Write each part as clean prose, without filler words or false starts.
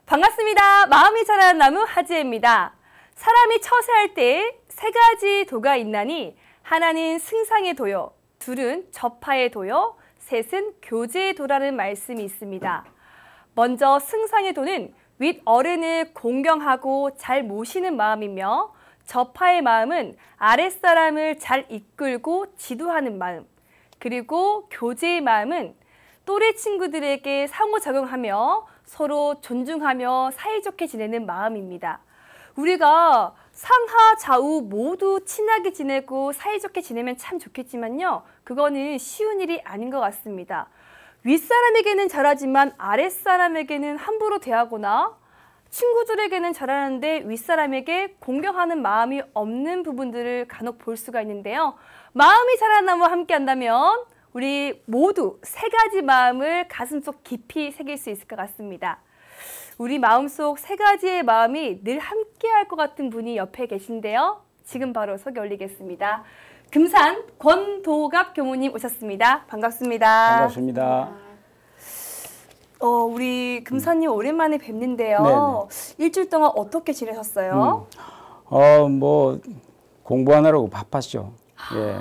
반갑습니다. 마음이 자라는 나무 하지혜입니다. 사람이 처세할 때 세 가지 도가 있나니 하나는 승상의 도요, 둘은 접하의 도요, 셋은 교제의 도라는 말씀이 있습니다. 먼저 승상의 도는 윗어른을 공경하고 잘 모시는 마음이며 접하의 마음은 아랫사람을 잘 이끌고 지도하는 마음, 그리고 교제의 마음은 또래 친구들에게 상호작용하며 서로 존중하며 사이좋게 지내는 마음입니다. 우리가 상하 좌우 모두 친하게 지내고 사이좋게 지내면 참 좋겠지만요. 그거는 쉬운 일이 아닌 것 같습니다. 윗사람에게는 잘하지만 아랫사람에게는 함부로 대하거나 친구들에게는 잘하는데 윗사람에게 공경하는 마음이 없는 부분들을 간혹 볼 수가 있는데요. 마음이 자라는 나무와 함께 한다면 우리 모두 세 가지 마음을 가슴속 깊이 새길 수 있을 것 같습니다. 우리 마음속 세 가지의 마음이 늘 함께할 것 같은 분이 옆에 계신데요. 지금 바로 소개 올리겠습니다. 금산 권도갑 교무님 오셨습니다. 반갑습니다. 반갑습니다. 우리 금산님 오랜만에 뵙는데요. 네네. 일주일 동안 어떻게 지내셨어요? 뭐 공부하느라고 바빴죠. 예.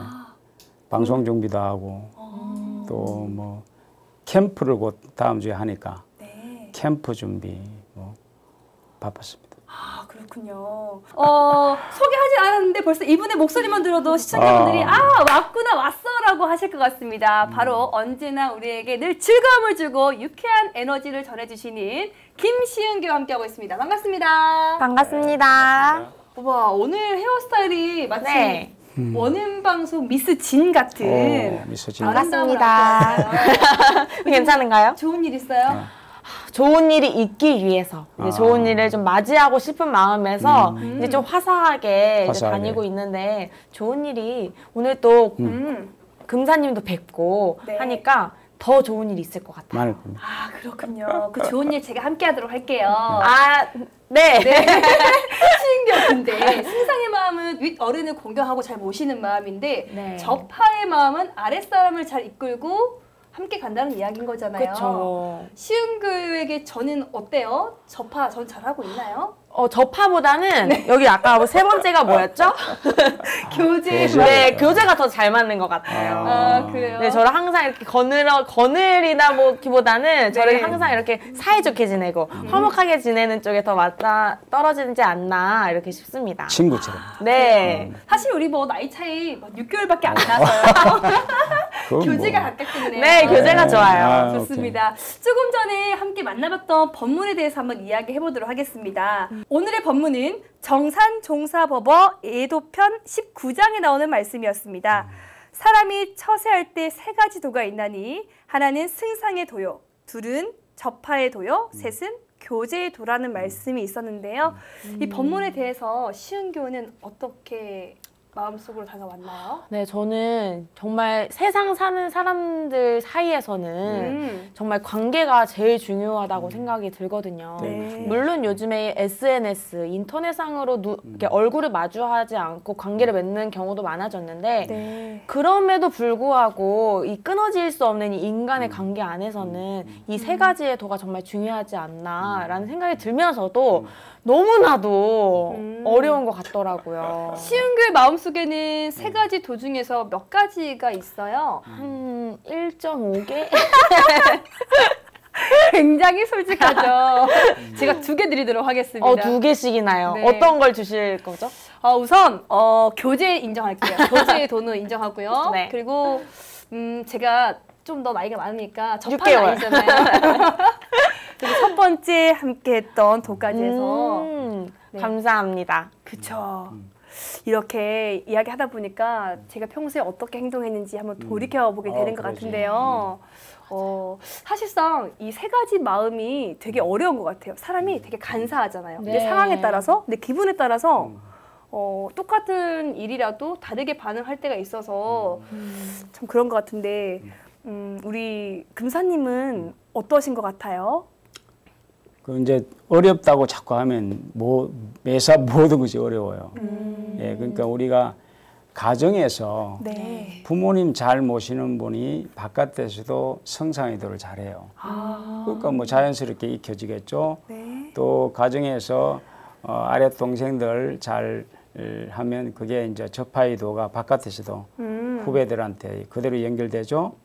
방송 준비도 하고 또 뭐 캠프를 곧 다음 주에 하니까 네. 캠프 준비 뭐 바빴습니다. 아, 그렇군요. 소개하지 않았는데 벌써 이분의 목소리만 들어도 시청자분들이 왔구나, 왔어라고 하실 것 같습니다. 바로 언제나 우리에게 늘 즐거움을 주고 유쾌한 에너지를 전해주시는 김시은교와 함께하고 있습니다. 반갑습니다. 반갑습니다. 와, 오늘 헤어스타일이 마치 네. 원음방송 미스 진 같은. 미스 진. 반갑습니다. 괜찮은가요? 좋은 일 있어요? 좋은 일이 있기 위해서 이제 좋은 일을 좀 맞이하고 싶은 마음에서 이제 좀 화사하게 이제 다니고 있는데 좋은 일이 오늘 또 금사님도 뵙고 네. 하니까 더 좋은 일이 있을 것 같아요. 많을 겁니다. 아, 그렇군요. 그 좋은 일 제가 함께 하도록 할게요. 네. 시은교, 근데 승상의 마음은 윗어른을 공경하고 잘 모시는 마음인데 네. 접하의 마음은 아랫사람을 잘 이끌고 함께 간다는 이야기인 거잖아요. 그렇죠. 시은교에게 저는 어때요? 접하, 전 잘하고 있나요? 접하보다는 여기 아까 세 번째가 뭐였죠? 교제. 네, 교제가 더 잘 맞는 것 같아요. 아, 그래요? 네, 저를 항상 이렇게 거늘이나 뭐기보다는 저를 항상 이렇게 사이좋게 지내고 화목하게 지내는 쪽에 더 맞아 떨어지지 않나 이렇게 싶습니다. 친구처럼. 네. 사실 우리 뭐 나이 차이 6개월밖에 안 나서요. 교제가 가깝겠네요. 네, 교제가 좋아요. 좋습니다. 조금 전에 함께 만나봤던 법문에 대해서 한번 이야기해 보도록 하겠습니다. 오늘의 법문은 정산종사법어 예도편 19장에 나오는 말씀이었습니다. 사람이 처세할 때 세 가지 도가 있나니 하나는 승상의 도요, 둘은 접하의 도요, 셋은 교제의 도라는 말씀이 있었는데요. 이 법문에 대해서 시은교는 어떻게 마음속으로 다가왔나요? 네, 저는 정말 세상 사는 사람들 사이에서는 정말 관계가 제일 중요하다고 생각이 들거든요. 네. 물론 요즘에 SNS, 인터넷상으로 이렇게 얼굴을 마주하지 않고 관계를 맺는 경우도 많아졌는데 네. 그럼에도 불구하고 이 끊어질 수 없는 이 인간의 관계 안에서는 이 세 가지의 도가 정말 중요하지 않나라는 생각이 들면서도 너무나도 어려운 것 같더라고요. 시은교의 마음속에는 세 가지 도 중에서 몇 가지가 있어요? 한 1.5개? 굉장히 솔직하죠. 제가 2개 드리도록 하겠습니다. 2개씩이나요. 네. 어떤 걸 주실 거죠? 우선 교제 인정할게요. 교제의 도는 인정하고요. 네. 그리고 제가 좀 더 나이가 많으니까 접하는 6개월. 아니잖아요. 그리고 첫 번째 함께했던 도까지 해서 네. 감사합니다. 그쵸. 이렇게 이야기하다 보니까 제가 평소에 어떻게 행동했는지 한번 돌이켜보게 되는 것 같은데요. 사실상 이 세 가지 마음이 되게 어려운 것 같아요. 사람이 되게 간사하잖아요. 네. 내 상황에 따라서, 내 기분에 따라서 똑같은 일이라도 다르게 반응할 때가 있어서 참 그런 것 같은데 우리 금사님은 어떠신 것 같아요? 그 이제 어렵다고 자꾸 하면 매사 모든 것이 어려워요. 예, 그러니까 우리가 가정에서 네. 부모님 잘 모시는 분이 바깥에서도 성상의도를 잘해요. 그러니까 뭐 자연스럽게 익혀지겠죠. 네. 또 가정에서 아래 동생들 잘 하면 그게 이제 저파이도가 바깥에서도 후배들한테 그대로 연결되죠.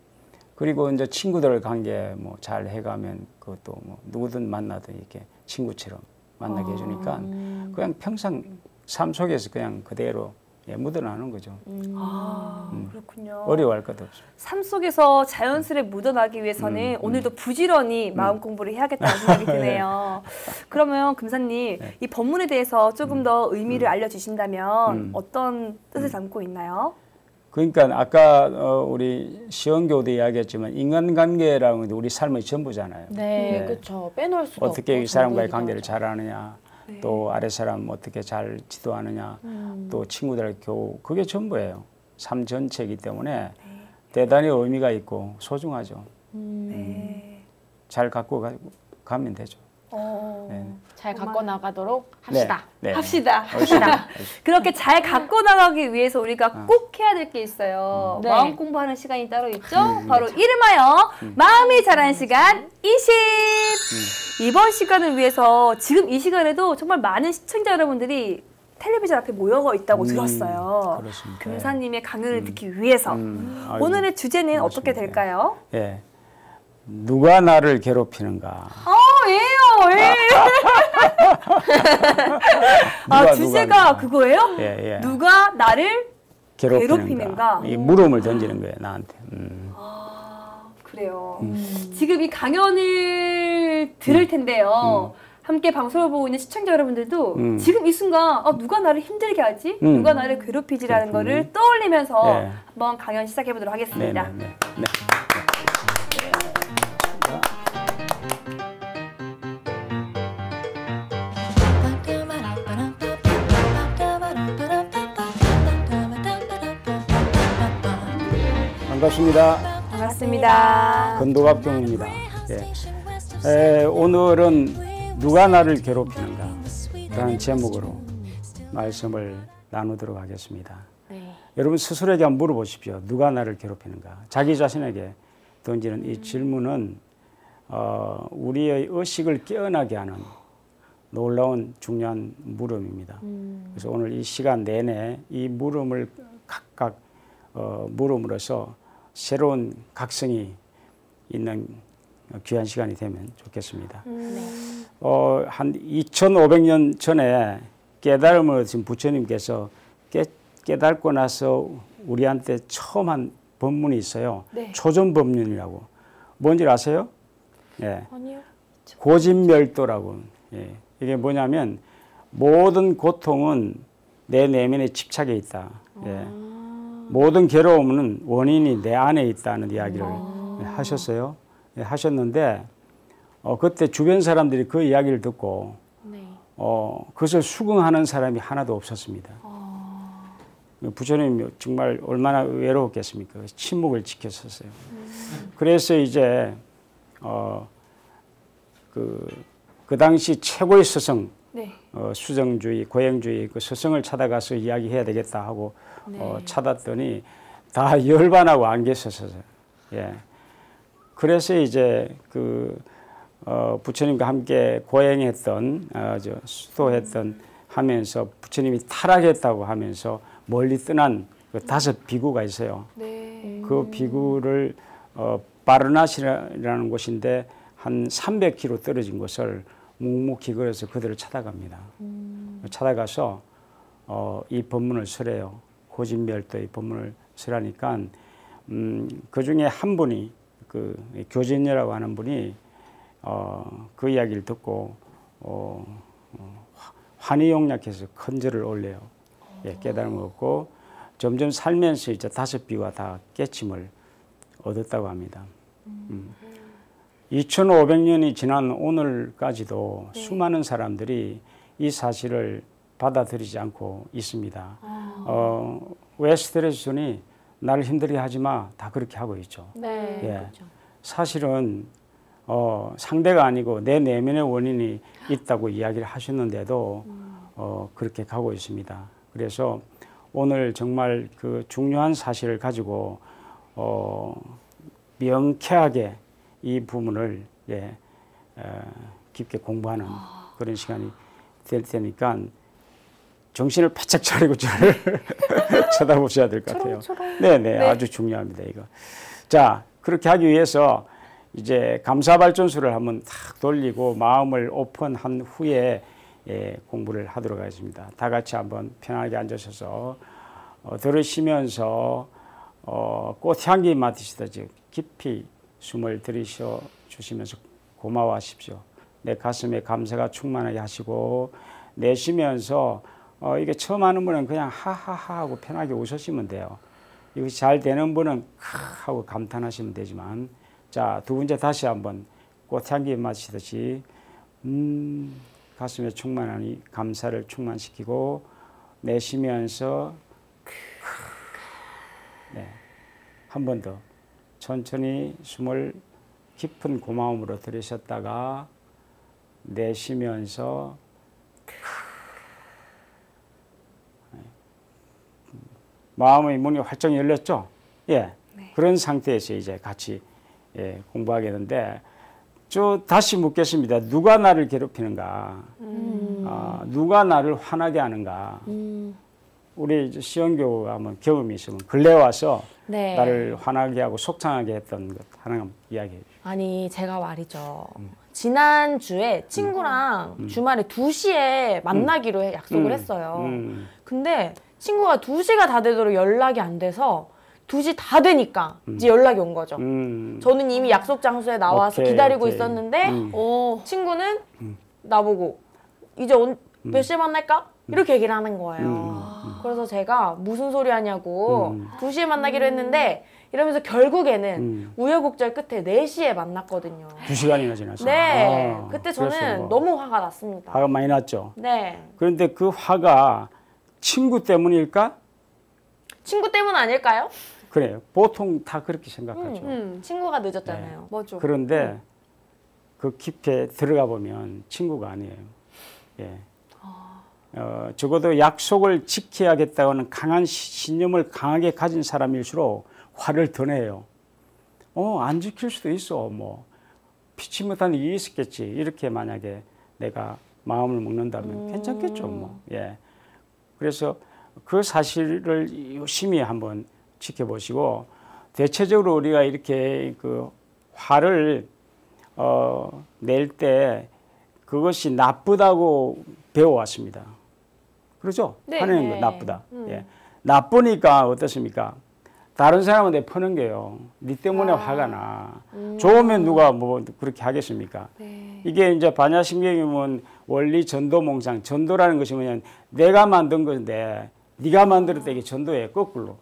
그리고 이제 친구들 관계 뭐 잘 해가면 그것도 뭐 누구든 만나도 이렇게 친구처럼 만나게 해주니까 그냥 평생 삶 속에서 그냥 그대로 묻어나는 거죠. 그렇군요. 어려워할 것도 없어요. 삶 속에서 자연스레 묻어나기 위해서는 오늘도 부지런히 마음 공부를 해야겠다는 생각이 드네요. 그러면 금사님, 네. 이 법문에 대해서 조금 더 의미를 알려주신다면 어떤 뜻을 담고 있나요? 그러니까 아까 우리 시원교도 이야기했지만 인간관계라는 게 우리 삶의 전부잖아요. 네, 네. 그렇죠. 빼놓을 수가 없고. 어떻게 이 사람과의 전부이기도 관계를 하죠. 잘하느냐, 또 아래 사람 어떻게 잘 지도하느냐, 또 친구들 교우, 그게 전부예요. 삶 전체이기 때문에 대단히 의미가 있고 소중하죠. 네. 잘 갖고 가면 되죠. 네. 잘 갖고 나가도록 합시다. 네. 합시다. 합시다. 그렇게 잘 갖고 나가기 위해서 우리가 꼭 해야 될 게 있어요. 네. 마음 공부하는 시간이 따로 있죠. 바로 이름하여 마음이 자라는 시간 20. 이번 시간을 위해서 지금 이 시간에도 정말 많은 시청자 여러분들이 텔레비전 앞에 모여 있다고 들었어요. 그렇습니다. 금사님의 강연을 듣기 위해서. 아이고, 오늘의 주제는 고맙습니다. 어떻게 될까요? 예. 누가 나를 괴롭히는가? 예요. 누가, 주제가 그거예요? 예, 예. 누가 나를 괴롭히는가? 괴롭히는가? 이 물음을 던지는 거예요, 나한테. 그래요. 지금 이 강연을 들을 텐데요. 함께 방송을 보고 있는 시청자 여러분들도 지금 이 순간 누가 나를 힘들게 하지? 누가 나를 괴롭히지라는 거를 떠올리면서 네. 한번 강연 시작해 보도록 하겠습니다. 네. 반갑습니다. 반갑습니다. 건도갑 경입니다. 오늘은 누가 나를 괴롭히는가 라는 제목으로 말씀을 나누도록 하겠습니다. 네. 여러분 스스로에게 한번 물어보십시오. 누가 나를 괴롭히는가? 자기 자신에게 던지는 이 질문은 우리의 의식을 깨어나게 하는 놀라운 중요한 물음입니다. 그래서 오늘 이 시간 내내 이 물음을 각각 물음으로써 새로운 각성이 있는 귀한 시간이 되면 좋겠습니다. 한 2500년 전에 깨달음을 얻으신 부처님께서 깨닫고 나서 우리한테 처음 한 법문이 있어요. 네. 초전법륜이라고. 뭔지 아세요? 예. 아니요. 고진멸도라고. 예. 이게 뭐냐면 모든 고통은 내 내면에 집착해 있다. 예. 모든 괴로움은 원인이 내 안에 있다는 이야기를 하셨어요. 예, 하셨는데 그때 주변 사람들이 그 이야기를 듣고 네. 그것을 수긍하는 사람이 하나도 없었습니다. 부처님이 정말 얼마나 외로웠겠습니까? 침묵을 지켰었어요. 그래서 이제 그 당시 최고의 스승, 네. 수정주의, 고행주의 그 스승을 찾아가서 이야기해야 되겠다 하고 찾았더니 다 열반하고 안 계셨어요. 예. 그래서 이제 부처님과 함께 고행했던, 수도했던 하면서 부처님이 타락했다고 하면서 멀리 떠난 그 5 비구가 있어요. 네. 그 비구를 바르나시라는 곳인데 한 300km 떨어진 곳을 묵묵히 걸어서 그들을 찾아갑니다. 찾아가서 이 법문을 설해요. 고진멸도의 법문을 설하니까 그 중에 한 분이 그 교진녀라고 하는 분이 그 이야기를 듣고 환희용약해서 큰 절을 올려요. 예, 깨달음을 얻고 점점 살면서 이제 5 비가 다 깨침을 얻었다고 합니다. 2500년이 지난 오늘까지도 수많은 사람들이 이 사실을 받아들이지 않고 있습니다. 웨스트레스존이 나를 힘들게 하지 마. 다 그렇게 하고 있죠. 네. 예. 그렇죠. 사실은 상대가 아니고 내 내면의 원인이 있다고 이야기를 하셨는데도 그렇게 가고 있습니다. 그래서 오늘 정말 그 중요한 사실을 가지고 명쾌하게 이 부분을 깊게 공부하는 그런 시간이 될 테니까 정신을 바짝 차리고 저를 쳐다보셔야 될 것 같아요. 네네, 네. 아주 중요합니다, 이거. 자, 그렇게 하기 위해서 이제 감사발전소를 한번 탁 돌리고 마음을 오픈한 후에 공부를 하도록 하겠습니다. 다 같이 한번 편하게 앉으셔서 들으시면서 꽃향기 맡으시듯이 깊이 숨을 들이쉬어 주시면서 고마워하십시오. 내 가슴에 감사가 충만하게 하시고 내쉬면서 이게 처음 하는 분은 그냥 하하하 하고 편하게 웃으시면 돼요. 이것이 잘 되는 분은 하고 감탄하시면 되지만 자, 두 번째 다시 한번 꽃향기 마시듯이 가슴에 충만하니 감사를 충만시키고 내쉬면서 네, 한 번 더 천천히 숨을 깊은 고마움으로 들이셨다가 내쉬면서 마음의 문이 활짝 열렸죠? 예. 네. 그런 상태에서 이제 같이 공부하겠는데, 다시 묻겠습니다. 누가 나를 괴롭히는가? 누가 나를 화나게 하는가? 우리 시원교 한번 경험이 있으면 근래 와서 네. 나를 화나게 하고 속상하게 했던 것 하나 이야기해 주세요. 아니, 제가 말이죠. 지난주에 친구랑 주말에 2시에 만나기로 약속을 했어요. 근데 친구가 2시가 다 되도록 연락이 안 돼서 2시 다 되니까 이제 연락이 온 거죠. 저는 이미 약속 장소에 나와서 기다리고 있었는데 친구는 나보고 이제 몇 시에 만날까? 이렇게 얘기를 하는 거예요. 그래서 제가 무슨 소리 하냐고 2시에 만나기로 했는데 이러면서 결국에는 우여곡절 끝에 4시에 만났거든요. 2시간이나 지났어요. 네. 그때 저는 너무 화가 났습니다. 화가 많이 났죠? 네. 그런데 그 화가 친구 때문일까? 친구 때문 아닐까요? 그래요. 보통 다 그렇게 생각하죠. 친구가 늦었잖아요. 네. 뭐죠? 그런데 그 깊게 들어가 보면 친구가 아니에요. 예. 적어도 약속을 지켜야겠다는 강한 신념을 강하게 가진 사람일수록 화를 더 내요. 안 지킬 수도 있어. 뭐 피치 못한 일이 있었겠지. 이렇게 만약에 내가 마음을 먹는다면 괜찮겠죠. 뭐. 예. 그래서 그 사실을 유심히 한번 지켜보시고 대체적으로 우리가 이렇게 그 화를 낼 때 그것이 나쁘다고 배워왔습니다. 그렇죠? 네. 화내는 거 나쁘다. 예. 나쁘니까 어떻습니까? 다른 사람한테 퍼는 게요. 네 때문에 화가 나. 좋으면 누가 뭐 그렇게 하겠습니까? 네. 이게 이제 반야심경이면 원리 전도몽상. 전도라는 것이 뭐냐면 내가 만든 건데 네가 만들었다 이게 전도예요. 거꾸로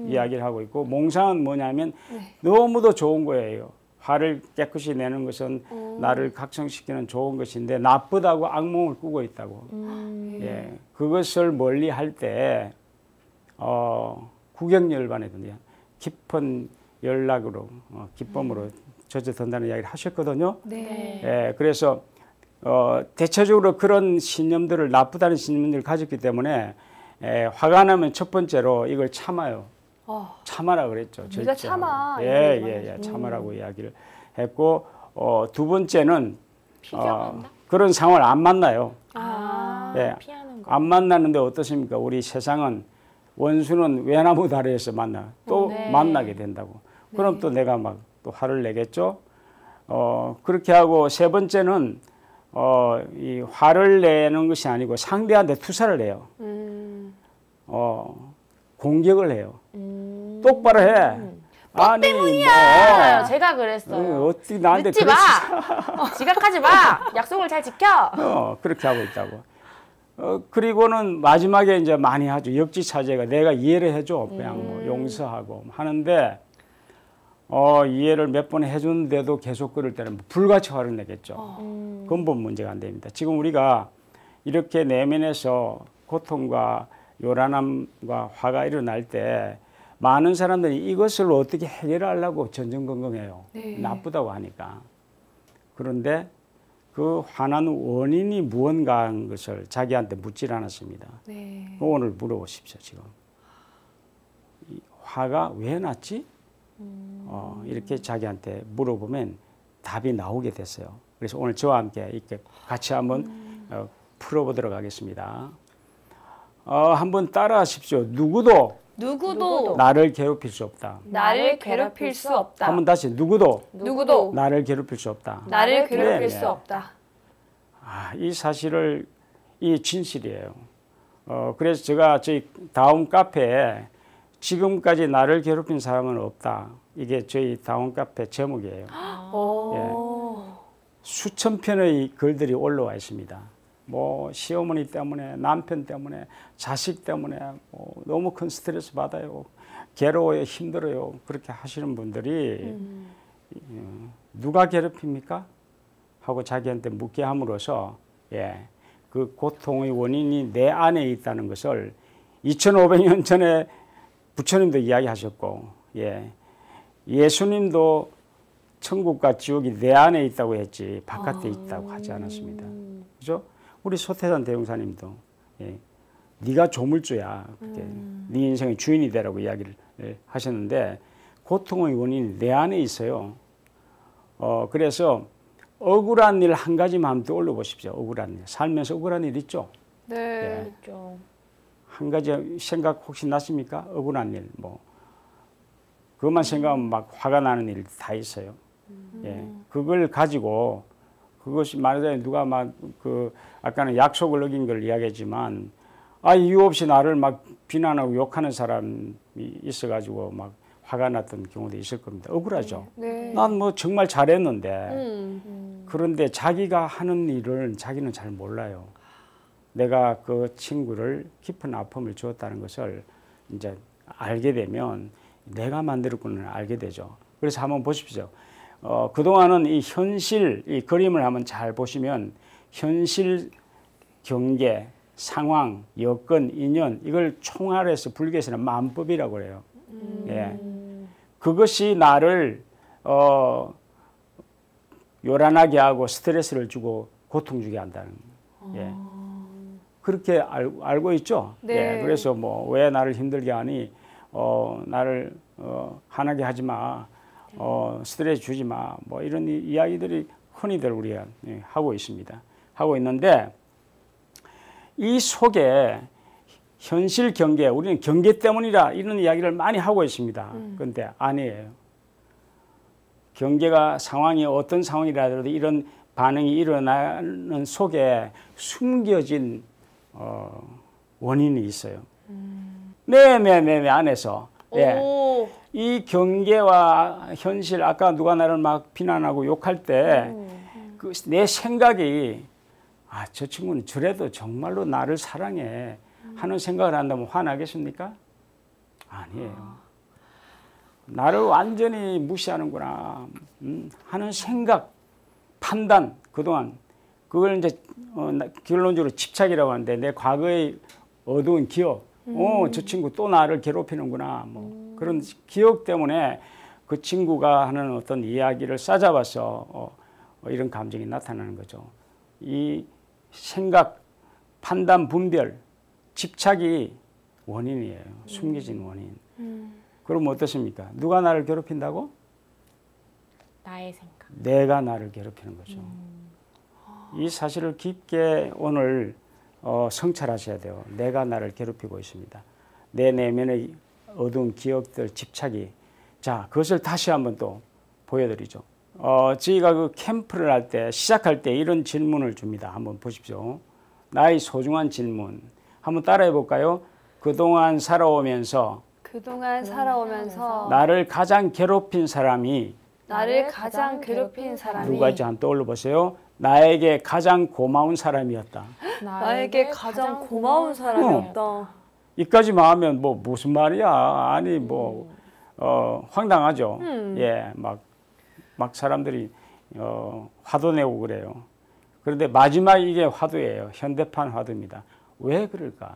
이야기를 하고 있고 몽상은 뭐냐면 너무도 좋은 거예요. 화를 깨끗이 내는 것은 나를 각성시키는 좋은 것인데 나쁘다고 악몽을 꾸고 있다고. 예, 그것을 멀리 할 때 구경열반이든지 깊은 연락으로 기쁨으로 젖어든다는 이야기를 하셨거든요. 네. 예, 그래서 대체적으로 그런 신념들을 나쁘다는 신념들을 가졌기 때문에 화가 나면 첫 번째로 이걸 참아요. 참아라 그랬죠. 네가 참아. 예, 참아라고 이야기를 했고 두 번째는 그런 상황을 안 만나요. 예, 피하는 거. 안 만나는데 어떻습니까? 우리 세상은 원수는 외나무 다리에서 만나 또 만나게 된다고. 그럼 또 내가 막 또 화를 내겠죠. 그렇게 하고 세 번째는 이 화를 내는 것이 아니고 상대한테 투사를 해요. 공격을 해요. 똑바로 해. 너 때문이야. 제가 그랬어요. 어떻게 나한테 늦지 마. 지각하지 마. 약속을 잘 지켜. 그렇게 하고 있다고. 그리고는 마지막에 이제 많이 하죠. 역지사지가 내가 이해를 해줘. 그냥 뭐 용서하고 하는데 이해를 몇 번 해줬는데도 계속 그럴 때는 불같이 화를 내겠죠. 근본 문제가 안 됩니다. 지금 우리가 이렇게 내면에서 고통과 요란함과 화가 일어날 때 많은 사람들이 이것을 어떻게 해결하려고 전전긍긍해요. 네. 나쁘다고 하니까. 그런데 그 화난 원인이 무언가 하는 것을 자기한테 묻질 않았습니다. 네. 오늘 물어보십시오. 지금 이 화가 왜 났지? 이렇게 자기한테 물어보면 답이 나오게 됐어요. 그래서 오늘 저와 함께 이렇게 같이 한번 풀어보도록 하겠습니다. 한번 따라하십시오. 누구도 나를 괴롭힐 수 없다. 나를 괴롭힐 수 없다. 한번 다시 누구도 나를 괴롭힐 수 없다. 나를 괴롭힐 네, 수 네. 없다. 이 사실을 이 진실이에요. 그래서 제가 저희 다음 카페에 지금까지 나를 괴롭힌 사람은 없다. 이게 저희 다음 카페 제목이에요. 예. 수천 편의 글들이 올라와 있습니다. 뭐 시어머니 때문에, 남편 때문에, 자식 때문에 너무 큰 스트레스 받아요. 괴로워요, 힘들어요. 그렇게 하시는 분들이 누가 괴롭힙니까? 하고 자기한테 묻게 함으로써 그 고통의 원인이 내 안에 있다는 것을 2500년 전에 부처님도 이야기하셨고 예수님도 천국과 지옥이 내 안에 있다고 했지 바깥에 있다고 하지 않았습니다. 그죠? 우리 소태산 대웅사님도 네가 조물주야. 네 인생의 주인이 되라고 이야기를 하셨는데 고통의 원인이 내 안에 있어요. 그래서 억울한 일 한 가지만 한번 떠올려 보십시오. 억울한 일. 살면서 억울한 일 있죠? 네. 그렇죠. 한 가지 생각 혹시 나십니까? 억울한 일. 그것만 생각하면 막 화가 나는 일 다 있어요. 그걸 가지고 그것이 말하자면 누가 아까는 약속을 어긴 걸 이야기했지만 이유 없이 나를 막 비난하고 욕하는 사람이 있어가지고 막 화가 났던 경우도 있을 겁니다. 억울하죠. 네. 난 정말 잘했는데 그런데 자기가 하는 일을 자기는 잘 몰라요. 내가 그 친구를 깊은 아픔을 주었다는 것을 이제 알게 되면 내가 만들었구나 알게 되죠. 그래서 한번 보십시오. 그동안은 이 현실, 이 그림을 한번 잘 보시면 현실, 경계, 상황, 여건, 인연 이걸 총괄해서 불교에서는 만법이라고 해요. 그것이 나를 요란하게 하고 스트레스를 주고 고통 주게 한다는 그렇게 알고 있죠. 네. 그래서 왜 나를 힘들게 하니 나를 화나게 하지 마. 스트레스 주지 마. 이런 이야기들이 흔히들 우리가 하고 있습니다. 하고 있는데 이 속에 현실 경계, 우리는 경계 때문이라 이런 이야기를 많이 하고 있습니다. 그런데 아니에요. 경계가 상황이 어떤 상황이라도 이런 반응이 일어나는 속에 숨겨진 원인이 있어요. 네 안에서. 이 경계와 현실, 아까 누가 나를 막 비난하고 욕할 때 내 생각이 저 친구는 저래도 정말로 나를 사랑해 하는 생각을 한다면 화나겠습니까? 아니에요. 나를 완전히 무시하는구나 하는 생각, 판단, 그동안 그걸 이제 결론적으로 집착이라고 하는데 내 과거의 어두운 기억, 저 친구 또 나를 괴롭히는구나 그런 기억 때문에 그 친구가 하는 어떤 이야기를 싸잡아서 이런 감정이 나타나는 거죠. 이 생각, 판단, 분별, 집착이 원인이에요. 숨겨진 원인. 그럼 어떻습니까? 누가 나를 괴롭힌다고? 나의 생각. 내가 나를 괴롭히는 거죠. 이 사실을 깊게 오늘 성찰하셔야 돼요. 내가 나를 괴롭히고 있습니다. 내 내면의 어두운 기억들, 집착이. 자, 그것을 다시 한번 또 보여드리죠. 저희가 그 캠프를 할 때, 시작할 때 이런 질문을 줍니다. 한번 보십시오. 나의 소중한 질문. 한번 따라해 볼까요? 그동안 살아오면서 나를 가장 괴롭힌 사람이 누가 있지 한번 떠올려 보세요. 나에게 가장 고마운 사람이었다. 나에게 가장 고마운 사람이었다. 이까지만 하면 무슨 말이야? 아니 황당하죠. 막 사람들이 화도 내고 그래요. 그런데 마지막 이게 화두예요. 현대판 화두입니다. 왜 그럴까?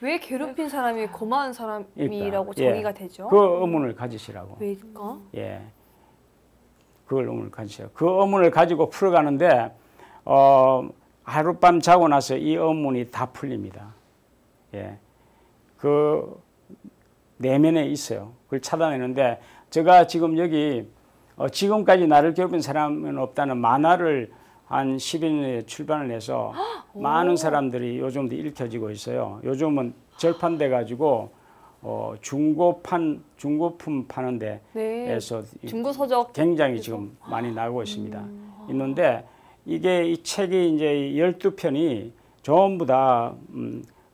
왜 괴롭힌 사람이 고마운 사람이라고 정의가 되죠? 그 의문을 가지시라고. 왜일까? 그걸 의문을 가지세요. 그 의문을 가지고 풀어가는데 하룻밤 자고 나서 이 의문이 다 풀립니다. 그 내면에 있어요. 그걸 찾아내는데 제가 지금 여기 지금까지 나를 괴롭힌 사람은 없다는 만화를 한 10여 년에 출판을 해서 많은 사람들이 요즘도 읽혀지고 있어요. 요즘은 절판돼 가지고 중고품 파는 데에서 중고 서적 굉장히 지금 많이 나오고 있습니다. 있는데 이게 이 책이 이제 12편이 전부 다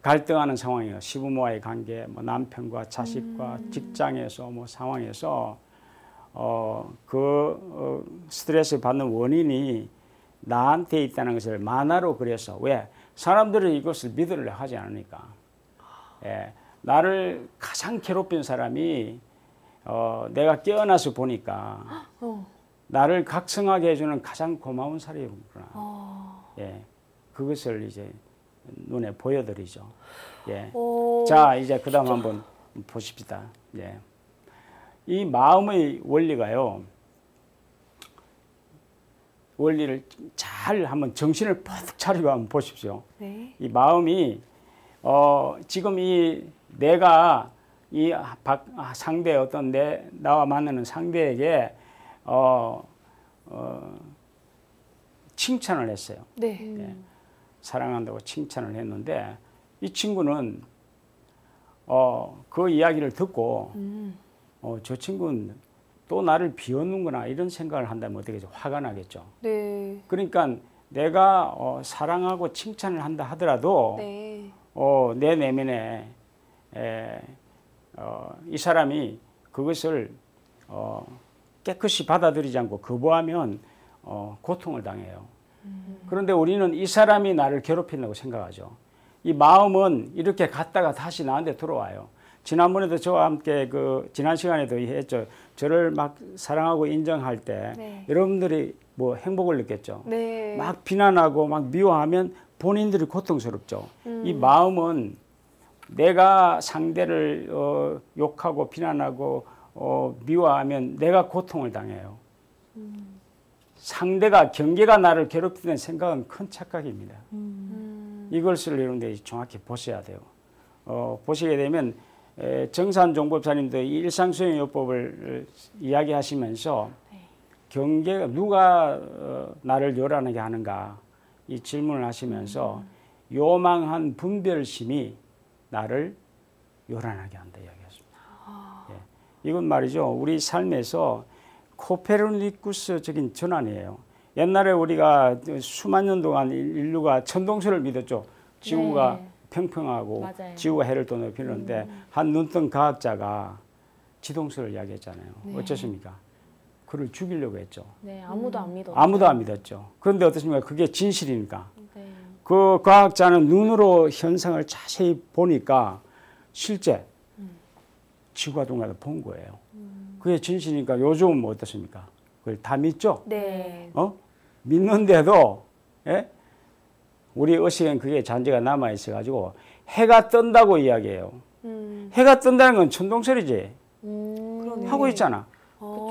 갈등하는 상황이에요. 시부모와의 관계, 뭐 남편과 자식과 직장에서 뭐 상황에서 스트레스 받는 원인이 나한테 있다는 것을 만화로 그려서 왜 사람들이 이것을 믿으려 하지 않으니까 예, 나를 가장 괴롭힌 사람이 내가 깨어나서 보니까 나를 각성하게 해주는 가장 고마운 사람이구나. 예, 그것을 이제 눈에 보여드리죠. 예. 자, 이제 그다음 한번 보십시다. 예. 이 마음의 원리가요. 원리를 잘 한번 정신을 푹 차리고 한번 보십시오. 네. 이 마음이 지금 이 내가 이 상대 어떤 나와 만나는 상대에게 칭찬을 했어요. 네. 예. 사랑한다고 칭찬을 했는데 이 친구는 그 이야기를 듣고 저 친구는 또 나를 비웃는구나 이런 생각을 한다면 어떻게 되죠? 화가 나겠죠. 네. 그러니까 내가 사랑하고 칭찬을 한다 하더라도 네. 내 내면에 이 사람이 그것을 깨끗이 받아들이지 않고 거부하면 고통을 당해요. 그런데 우리는 이 사람이 나를 괴롭힌다고 생각하죠. 이 마음은 이렇게 갔다가 다시 나한테 들어와요. 지난번에도 저와 함께 지난 시간에도 했죠. 저를 막 사랑하고 인정할 때 네. 여러분들이 뭐 행복을 느꼈죠. 네. 막 비난하고 막 미워하면 본인들이 고통스럽죠. 이 마음은 내가 상대를 욕하고 비난하고 미워하면 내가 고통을 당해요. 상대가 경계가 나를 괴롭히는 생각은 큰 착각입니다. 이것을 여러분들이 정확히 보셔야 돼요. 보시게 되면 정산종법사님도 이 일상수행요법을 이야기하시면서 경계가 누가 나를 요란하게 하는가 이 질문을 하시면서 요망한 분별심이 나를 요란하게 한다 이야기했습니다. 예. 이건 말이죠. 우리 삶에서 코페르니쿠스적인 전환이에요. 옛날에 우리가 수만 년 동안 인류가 천동설을 믿었죠. 지구가 네. 평평하고 맞아요. 지구가 해를 더 넓히는데 한 눈뜬 과학자가 지동설을 이야기했잖아요. 네. 어쩌십니까? 그를 죽이려고 했죠. 네, 아무도 안 믿었어요. 아무도 안 믿었죠. 그런데 어떻습니까? 그게 진실이니까. 네. 그 과학자는 눈으로 현상을 자세히 보니까 실제 지구가 동안을 본 거예요. 그게 진실이니까 요즘은 뭐 어떻습니까? 그걸 다 믿죠? 네. 믿는데도, 예? 우리 의식엔 그게 잔재가 남아있어가지고 해가 뜬다고 이야기해요. 해가 뜬다는 건 천동설이지. 하고 있잖아.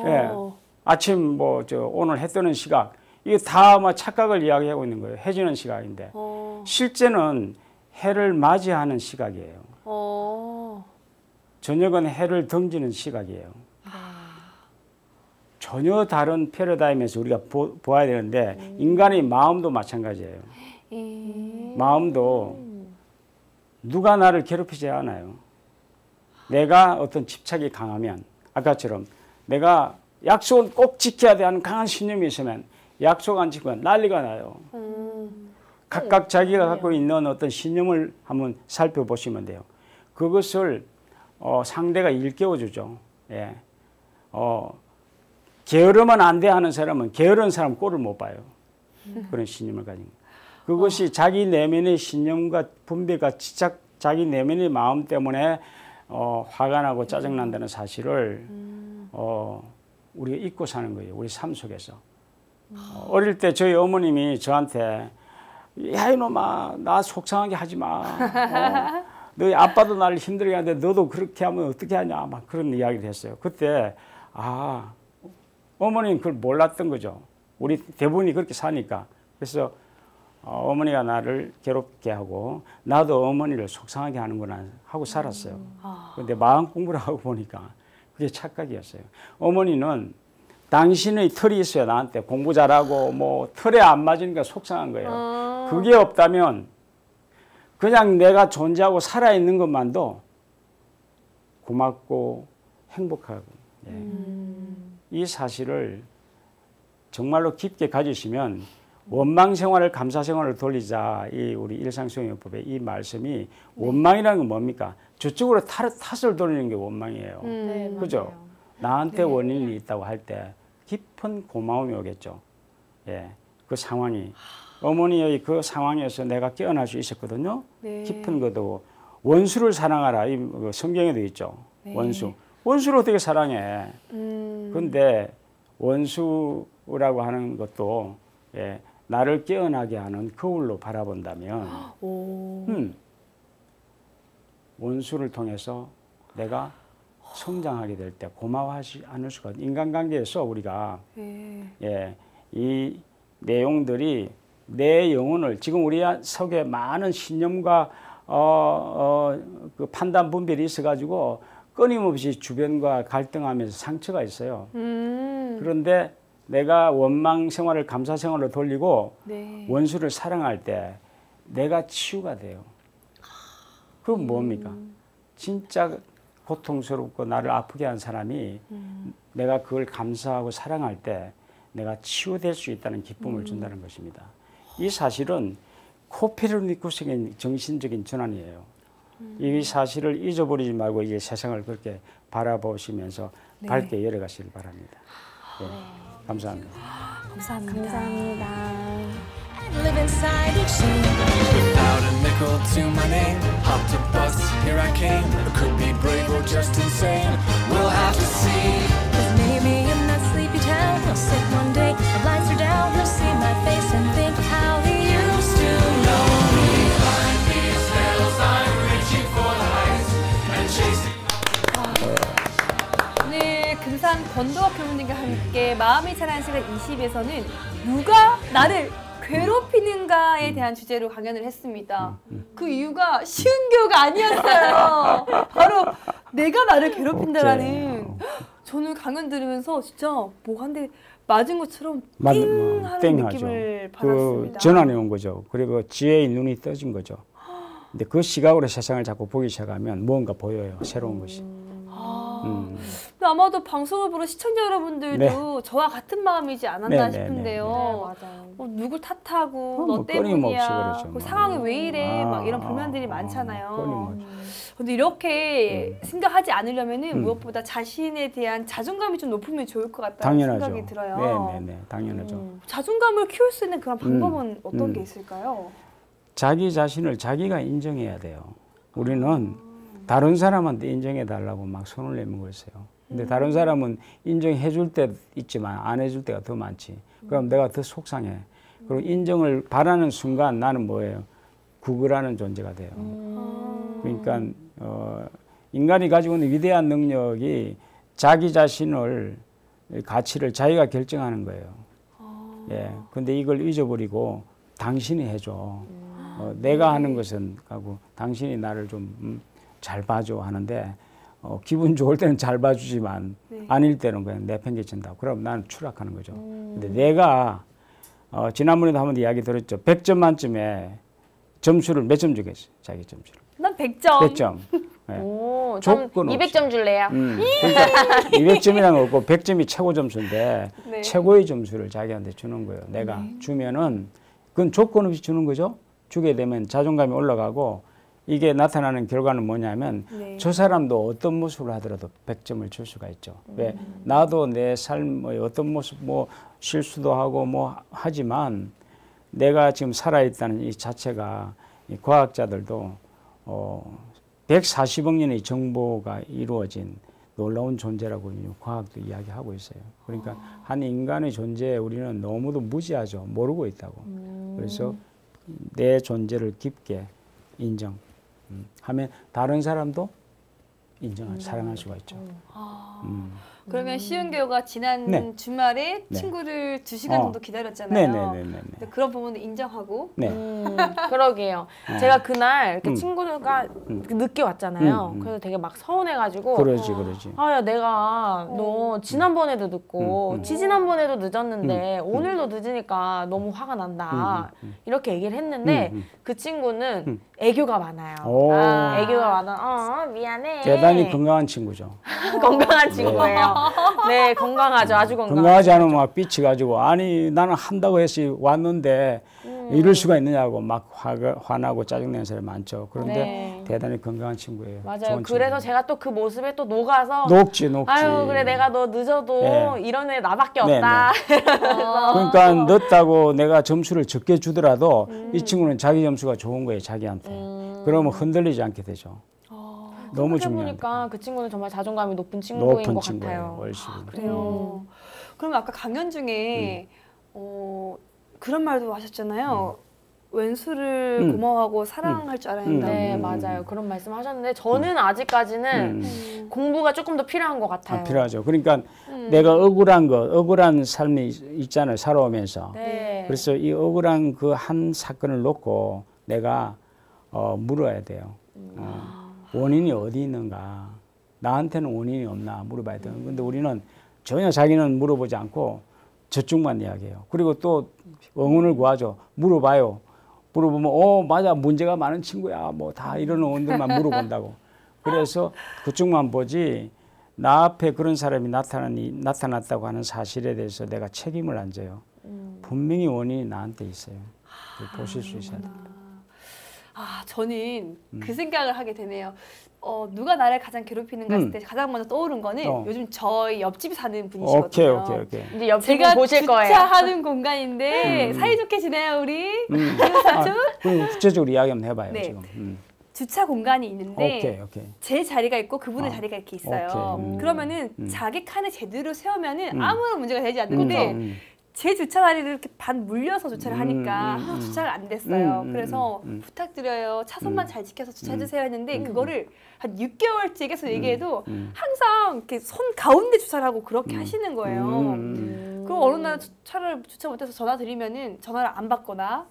예. 아침 오늘 해 뜨는 시각. 이게 다 착각을 이야기하고 있는 거예요. 해 지는 시각인데. 실제는 해를 맞이하는 시각이에요. 저녁은 해를 던지는 시각이에요. 전혀 다른 패러다임에서 우리가 보아야 되는데 인간의 마음도 마찬가지예요. 마음도 누가 나를 괴롭히지 않아요. 내가 어떤 집착이 강하면 아까처럼 내가 약속은 꼭 지켜야 돼 하는 강한 신념이 있으면 약속 안 지키면 난리가 나요. 각각 자기가 갖고 있는 어떤 신념을 한번 살펴보시면 돼요. 그것을 상대가 일깨워주죠. 예. 게으르면 안 돼 하는 사람은 게으른 사람 꼴을 못 봐요. 그런 신념을 가진 그것이 자기 내면의 신념과 분별과 자기 내면의 마음 때문에 화가 나고 짜증난다는 사실을 우리가 잊고 사는 거예요. 우리 삶 속에서. 어릴 때 저희 어머님이 저한테 야 이놈아 나 속상하게 하지 마. 너희 아빠도 나를 힘들게 하는데 너도 그렇게 하면 어떻게 하냐 막 그런 이야기를 했어요. 그때 어머니는 그걸 몰랐던 거죠. 우리 대부분이 그렇게 사니까. 그래서 어머니가 나를 괴롭게 하고 나도 어머니를 속상하게 하는구나 하고 살았어요. 그런데 마음 공부를 하고 보니까 그게 착각이었어요. 어머니는 당신의 털이 있어야 나한테 공부 잘하고 뭐 털에 안 맞으니까 속상한 거예요. 그게 없다면 그냥 내가 존재하고 살아있는 것만도 고맙고 행복하고 이 사실을 정말로 깊게 가지시면 원망 생활을 감사 생활을 돌리자. 이 우리 일상수행요법의 이 말씀이 원망이라는 건 뭡니까? 저쪽으로 탓을 돌리는 게 원망이에요. 네, 그죠? 맞아요. 나한테 원인이 있다고 할 때 깊은 고마움이 오겠죠. 예, 그 상황이 어머니의 그 상황에서 내가 깨어날 수 있었거든요. 네. 깊은 것도 원수를 사랑하라. 이 성경에도 있죠. 네. 원수를 어떻게 사랑해? 근데 원수라고 하는 것도 예, 나를 깨어나게 하는 거울로 바라본다면 원수를 통해서 내가 성장하게 될 때 고마워하지 않을 수가 없어요. 인간관계에서 우리가 예, 이 내용들이 내 영혼을 지금 우리 속에 많은 신념과 그 판단 분별이 있어가지고 끊임없이 주변과 갈등하면서 상처가 있어요. 그런데 내가 원망 생활을 감사 생활로 돌리고 네. 원수를 사랑할 때 내가 치유가 돼요. 그건 뭡니까? 진짜 고통스럽고 나를 아프게 한 사람이 내가 그걸 감사하고 사랑할 때 내가 치유될 수 있다는 기쁨을 준다는 것입니다. 이 사실은 코페르니쿠스적인 정신적인 전환이에요. 이 사실을 잊어버리지 말고 이제 세상을 그렇게 바라보시면서 네. 밝게 열어가시길 바랍니다. 네. 감사합니다. 감사합니다. Live inside each scene. Without a nickel to my name, hopped a bus, here I came. I could be brave or just insane. We'll have to see. 'Cause maybe in that sleepy town, he'll sit one day, the lights are down, he'll see my face and think how he used to know me. Behind these hills, I'm reaching for the heights and chasing. 오늘 금산 권도학 교수님과 함께 마음이 찬한 시간 20에서는 누가 나를 괴롭히는가에 대한 주제로 강연을 했습니다. 그 이유가 쉬운 교우가 아니었어요. 바로 내가 나를 괴롭힌다라는. 저는 강연 들으면서 진짜 뭐 한 대 맞은 것처럼 띵 하는 느낌을 받았습니다. 그 전환이 온 거죠. 그리고 지혜의 눈이 떠진 거죠. 근데 그 시각으로 세상을 자꾸 보기 시작하면 무언가 보여요. 새로운 것이. 근데 아마도 방송을 보는 시청자 여러분들도 네. 저와 같은 마음이지 않았나 네, 싶은데요. 네, 맞아요. 누굴 탓하고 뭐 너 끊임없이 때문이야. 그렇죠, 그 뭐. 상황이 왜 이래? 막 이런 불만들이 많잖아요. 끊임없이. 근데 이렇게 생각하지 않으려면은 무엇보다 자신에 대한 자존감이 좀 높으면 좋을 것 같다는 당연하죠. 생각이 들어요. 네, 당연하죠. 자존감을 키울 수 있는 그런 방법은 어떤 게 있을까요? 자기 자신을 자기가 인정해야 돼요. 우리는 다른 사람한테 인정해 달라고 막 손을 내밀고 있어요. 근데 다른 사람은 인정해 줄 때 있지만 안 해줄 때가 더 많지. 그럼 내가 더 속상해. 그리고 인정을 바라는 순간 나는 뭐예요? 구걸하는 존재가 돼요. 그러니까 인간이 가지고 있는 위대한 능력이 자기 자신을 가치를 자기가 결정하는 거예요. 예. 근데 이걸 잊어버리고 당신이 해줘. 내가 하는 것은 하고 당신이 나를 좀 잘 봐줘 하는데 기분 좋을 때는 잘 봐주지만 아닐 때는 그냥 내팽개친다. 그럼 나는 추락하는 거죠. 근데 내가 지난번에도 한번 이야기 들었죠. 100점 만점에 점수를 몇 점 주겠어요? 자기 점수를. 난 100점. 100점. 네. 오, 전 조건 없이. 200점 줄래요. 그러니까 200점이라는 거 없고 100점이 최고 점수인데 네. 최고의 점수를 자기한테 주는 거예요. 내가 주면은 그건 조건 없이 주는 거죠. 주게 되면 자존감이 올라가고 이게 나타나는 결과는 뭐냐면 네. 저 사람도 어떤 모습을 하더라도 100점을 줄 수가 있죠. 왜? 나도 내 삶의 어떤 모습 뭐 실수도 하고 뭐 하지만 내가 지금 살아있다는 이 자체가 이 과학자들도 140억 년의 정보가 이루어진 놀라운 존재라고 과학도 이야기하고 있어요. 그러니까 한 인간의 존재에 우리는 너무도 무지하죠. 모르고 있다고. 그래서 내 존재를 깊게 인정하면 다른 사람도 사랑할 수가 있죠. 그러면 시은교가 지난 네. 주말에 네. 친구를 2시간 정도 기다렸잖아요. 네네네네. 근데 그런 부분은 인정하고. 네. 그러게요. 제가 그날 이렇게 친구가 늦게 왔잖아요. 음. 그래서 되게 막 서운해가지고 그러지. 아, 야, 내가 너 지난번에도 늦고 지지난번에도 늦었는데 오늘도 늦으니까 너무 화가 난다. 이렇게 얘기를 했는데 그 친구는 애교가 많아요. 오. 애교가 많아. 미안해. 대단히 건강한 친구죠. 건강한 친구예요. 네, 건강하죠. 아주 건강하죠. 건강하지 않으면 막 삐치가지고 아니 나는 한다고 해서 왔는데 이럴 수가 있느냐고 막 화나고 짜증내는 사람이 많죠. 그런데 네. 대단히 건강한 친구예요. 맞아요. 좋은 그래서 친구예요. 제가 또 그 모습에 또 녹아서 녹지. 아유, 그래 내가 너 늦어도 네. 이런 애 나밖에 네, 없다. 그러니까 늦다고 내가 점수를 적게 주더라도 이 친구는 자기 점수가 좋은 거예요. 자기한테. 그러면 흔들리지 않게 되죠. 너무 중요합니다. 보니까 그 친구는 정말 자존감이 높은 친구인 높은 것 친구예요. 같아요. 월십. 그래요. 그럼 아까 강연 중에 그런 말도 하셨잖아요. 왼수를 고마워하고 사랑할 줄 알아야 한다. 네, 맞아요. 그런 말씀 하셨는데 저는 아직까지는 공부가 조금 더 필요한 것 같아요. 필요하죠. 그러니까 내가 억울한 삶이 있잖아요. 살아오면서. 네. 그래서 이 억울한 그 한 사건을 놓고 내가 물어야 돼요. 원인이 어디 있는가? 나한테는 원인이 없나 물어봐야 돼요. 근데 우리는 전혀 자기는 물어보지 않고 저쪽만 이야기해요. 그리고 또 응원을 구하죠. 물어봐요. 물어보면 맞아 문제가 많은 친구야. 뭐 다 이런 의원들만 물어본다고. 그래서 그쪽만 보지 나 앞에 그런 사람이 나타났다고 하는 사실에 대해서 내가 책임을 안 져요. 분명히 원인이 나한테 있어요. 보실 수 있어야 됩니다. 저는 그 생각을 하게 되네요. 누가 나를 가장 괴롭히는가 했을 때 가장 먼저 떠오른 거는 요즘 저희 옆집 사는 분이시거든요. 오케이. 이제 옆집을 제가 보실 거예요. 주차하는 공간인데 사이좋게 지내요 우리 사촌? 그럼 구체적으로 이야기 한번 해봐요. 네. 지금. 주차 공간이 있는데 오케이. 제 자리가 있고 그분의 자리가 이렇게 있어요. 오케이. 그러면은 자기 칸에 제대로 세우면은 아무런 문제가 되지 않는데 음. 제 주차 자리를 이렇게 반 물려서 주차를 하니까 주차가 안 됐어요. 그래서 부탁드려요. 차선만 잘 지켜서 주차해 주세요 했는데 그거를 한 6개월째 계속 얘기해도 항상 이렇게 손 가운데 주차를 하고 그렇게 하시는 거예요. 그럼 어느 날 차를 주차 못해서 전화 드리면은 전화를 안 받거나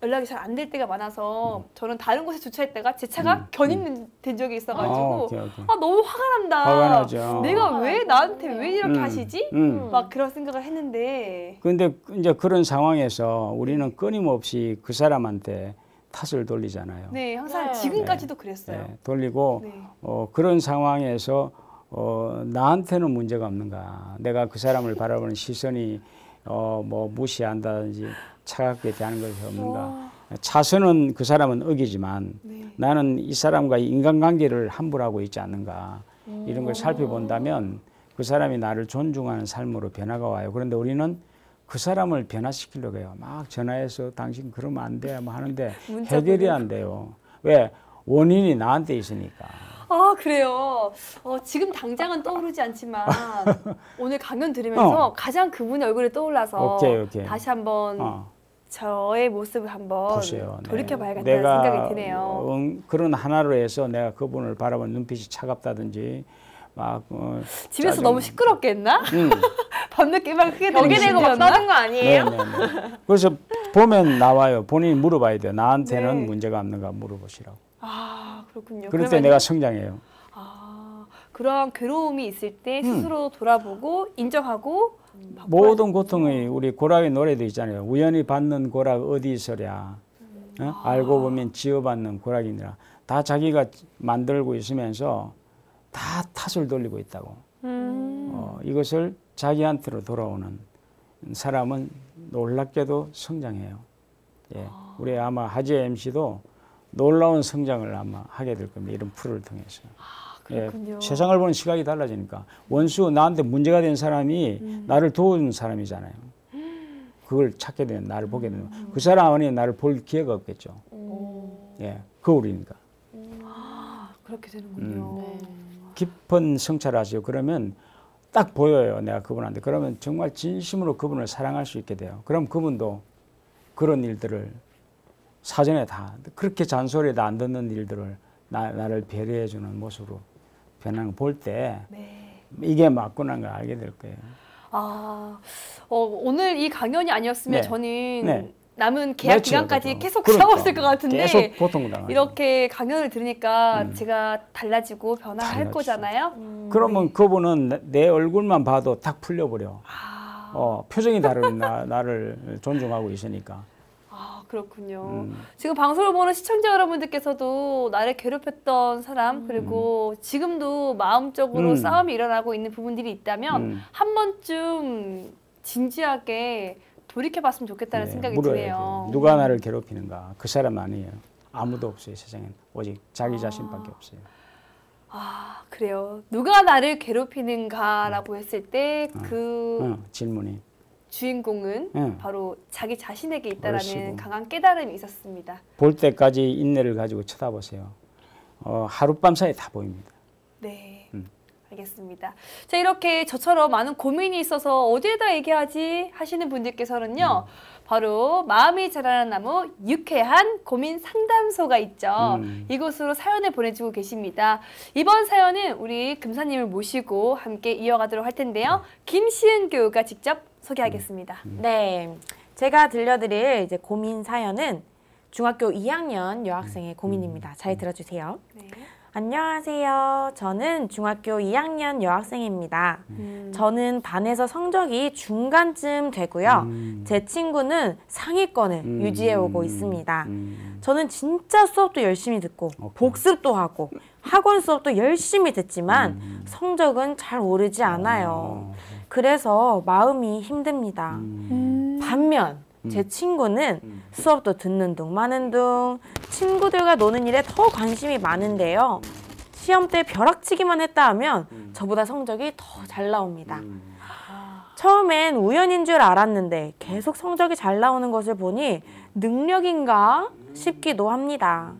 연락이 잘 안 될 때가 많아서 저는 다른 곳에 주차했다가 제 차가 견인된 적이 있어가지고 오케이. 너무 화가 난다. 화가 나죠. 내가 왜 나한테 왜 이렇게 하시지? 막 그런 생각을 했는데. 그런데 이제 그런 상황에서 우리는 끊임없이 그 사람한테 탓을 돌리잖아요. 네, 항상 지금까지도 그랬어요. 네, 돌리고 네. 그런 상황에서 나한테는 문제가 없는가? 내가 그 사람을 바라보는 시선이 뭐 무시한다든지 차갑게 대하는 것이 없는가? 차선은 그 사람은 어기지만 나는 이 사람과의 인간관계를 함부로 하고 있지 않는가? 이런 걸 살펴본다면 그 사람이 나를 존중하는 삶으로 변화가 와요. 그런데 우리는 그 사람을 변화시키려고 해요. 막 전화해서 당신 그러면 안 돼. 뭐 하는데 해결이 안 돼요. 왜? 원인이 나한테 있으니까. 그래요. 지금 당장은 떠오르지 않지만 오늘 강연 들으면서 가장 그분의 얼굴이 떠올라서 오케이. 다시 한번 저의 모습을 한번 보세요. 돌이켜봐야겠다는 내가 생각이 드네요. 그런 하나로 해서 내가 그분을 바라보는 눈빛이 차갑다든지 막 집에서 짜증- 너무 시끄럽게 했나? 밤늦게 막 크게 벽에 대고 막 떠든 거 아니에요? 네. 그래서 보면 나와요. 본인이 물어봐야 돼요. 나한테는 네. 문제가 없는가 물어보시라고. 그렇군요. 그럴 때 내가 성장해요. 그런 괴로움이 있을 때 스스로 돌아보고 인정하고 모든 고통이 우리 고락의 노래도 있잖아요. 우연히 받는 고락 어디 있으랴. 알고 보면 지어받는 고락이니라. 다 자기가 만들고 있으면서 다 탓을 돌리고 있다고. 이것을 자기한테로 돌아오는 사람은 놀랍게도 성장해요. 예. 우리 아마 하지의 MC도 놀라운 성장을 아마 하게 될 겁니다. 이런 프로를 통해서. 그렇군요. 세상을 보는 시각이 달라지니까. 원수 나한테 문제가 된 사람이 나를 도운 사람이잖아요. 그걸 찾게 되면 나를 보게 되면 그 사람 안에 나를 볼 기회가 없겠죠. 예, 거울이니까. 그렇게 되는군요. 깊은 성찰을 하세요. 그러면 딱 보여요. 내가 그분한테. 그러면 정말 진심으로 그분을 사랑할 수 있게 돼요. 그럼 그분도 그런 일들을 사전에 다 그렇게 잔소리도 안 듣는 일들을 나를 배려해 주는 모습으로 변하는 걸 볼 때 이게 맞구나 걸 알게 될 거예요. 오늘 이 강연이 아니었으면 네. 저는 네. 남은 계약 그렇죠, 기간까지 그렇죠. 계속 그러니까. 싸웠을 것 같은데 계속 고통당하죠. 이렇게 강연을 들으니까 제가 달라지고 변화할 달라지죠. 거잖아요. 그러면 그분은 내 얼굴만 봐도 딱 풀려버려. 표정이 다른 나를 존중하고 있으니까. 그렇군요. 지금 방송을 보는 시청자 여러분들께서도 나를 괴롭혔던 사람 그리고 지금도 마음적으로 싸움이 일어나고 있는 부분들이 있다면 한 번쯤 진지하게 돌이켜봤으면 좋겠다는 생각이 물어야죠. 드네요. 누가 나를 괴롭히는가? 그 사람 아니에요. 아무도 없어요. 세상엔. 오직 자기 자신밖에 없어요. 그래요. 누가 나를 괴롭히는가라고 했을 때 그 질문이. 주인공은 바로 자기 자신에게 있다라는 그러시고. 강한 깨달음이 있었습니다. 볼 때까지 인내를 가지고 쳐다보세요. 하룻밤 사이에 다 보입니다. 네, 알겠습니다. 자, 이렇게 저처럼 많은 고민이 있어서 어디에다 얘기하지 하시는 분들께서는요. 바로 마음이 자라는 나무 유쾌한 고민 상담소가 있죠. 이곳으로 사연을 보내주고 계십니다. 이번 사연은 우리 금사님을 모시고 함께 이어가도록 할 텐데요. 김시은 교우가 직접 소개하겠습니다. 네, 제가 들려드릴 이제 고민 사연은 중학교 2학년 여학생의 고민입니다. 잘 들어주세요. 네. 안녕하세요. 저는 중학교 2학년 여학생입니다. 저는 반에서 성적이 중간쯤 되고요. 제 친구는 상위권을 유지해오고 있습니다. 저는 진짜 수업도 열심히 듣고 복습도 하고 학원 수업도 열심히 듣지만 성적은 잘 오르지 않아요. 그래서 마음이 힘듭니다. 반면 제 친구는 수업도 듣는 둥 마는 둥 친구들과 노는 일에 더 관심이 많은데요. 시험 때 벼락치기만 했다 하면 저보다 성적이 더 잘 나옵니다. 처음엔 우연인 줄 알았는데 계속 성적이 잘 나오는 것을 보니 능력인가 싶기도 합니다.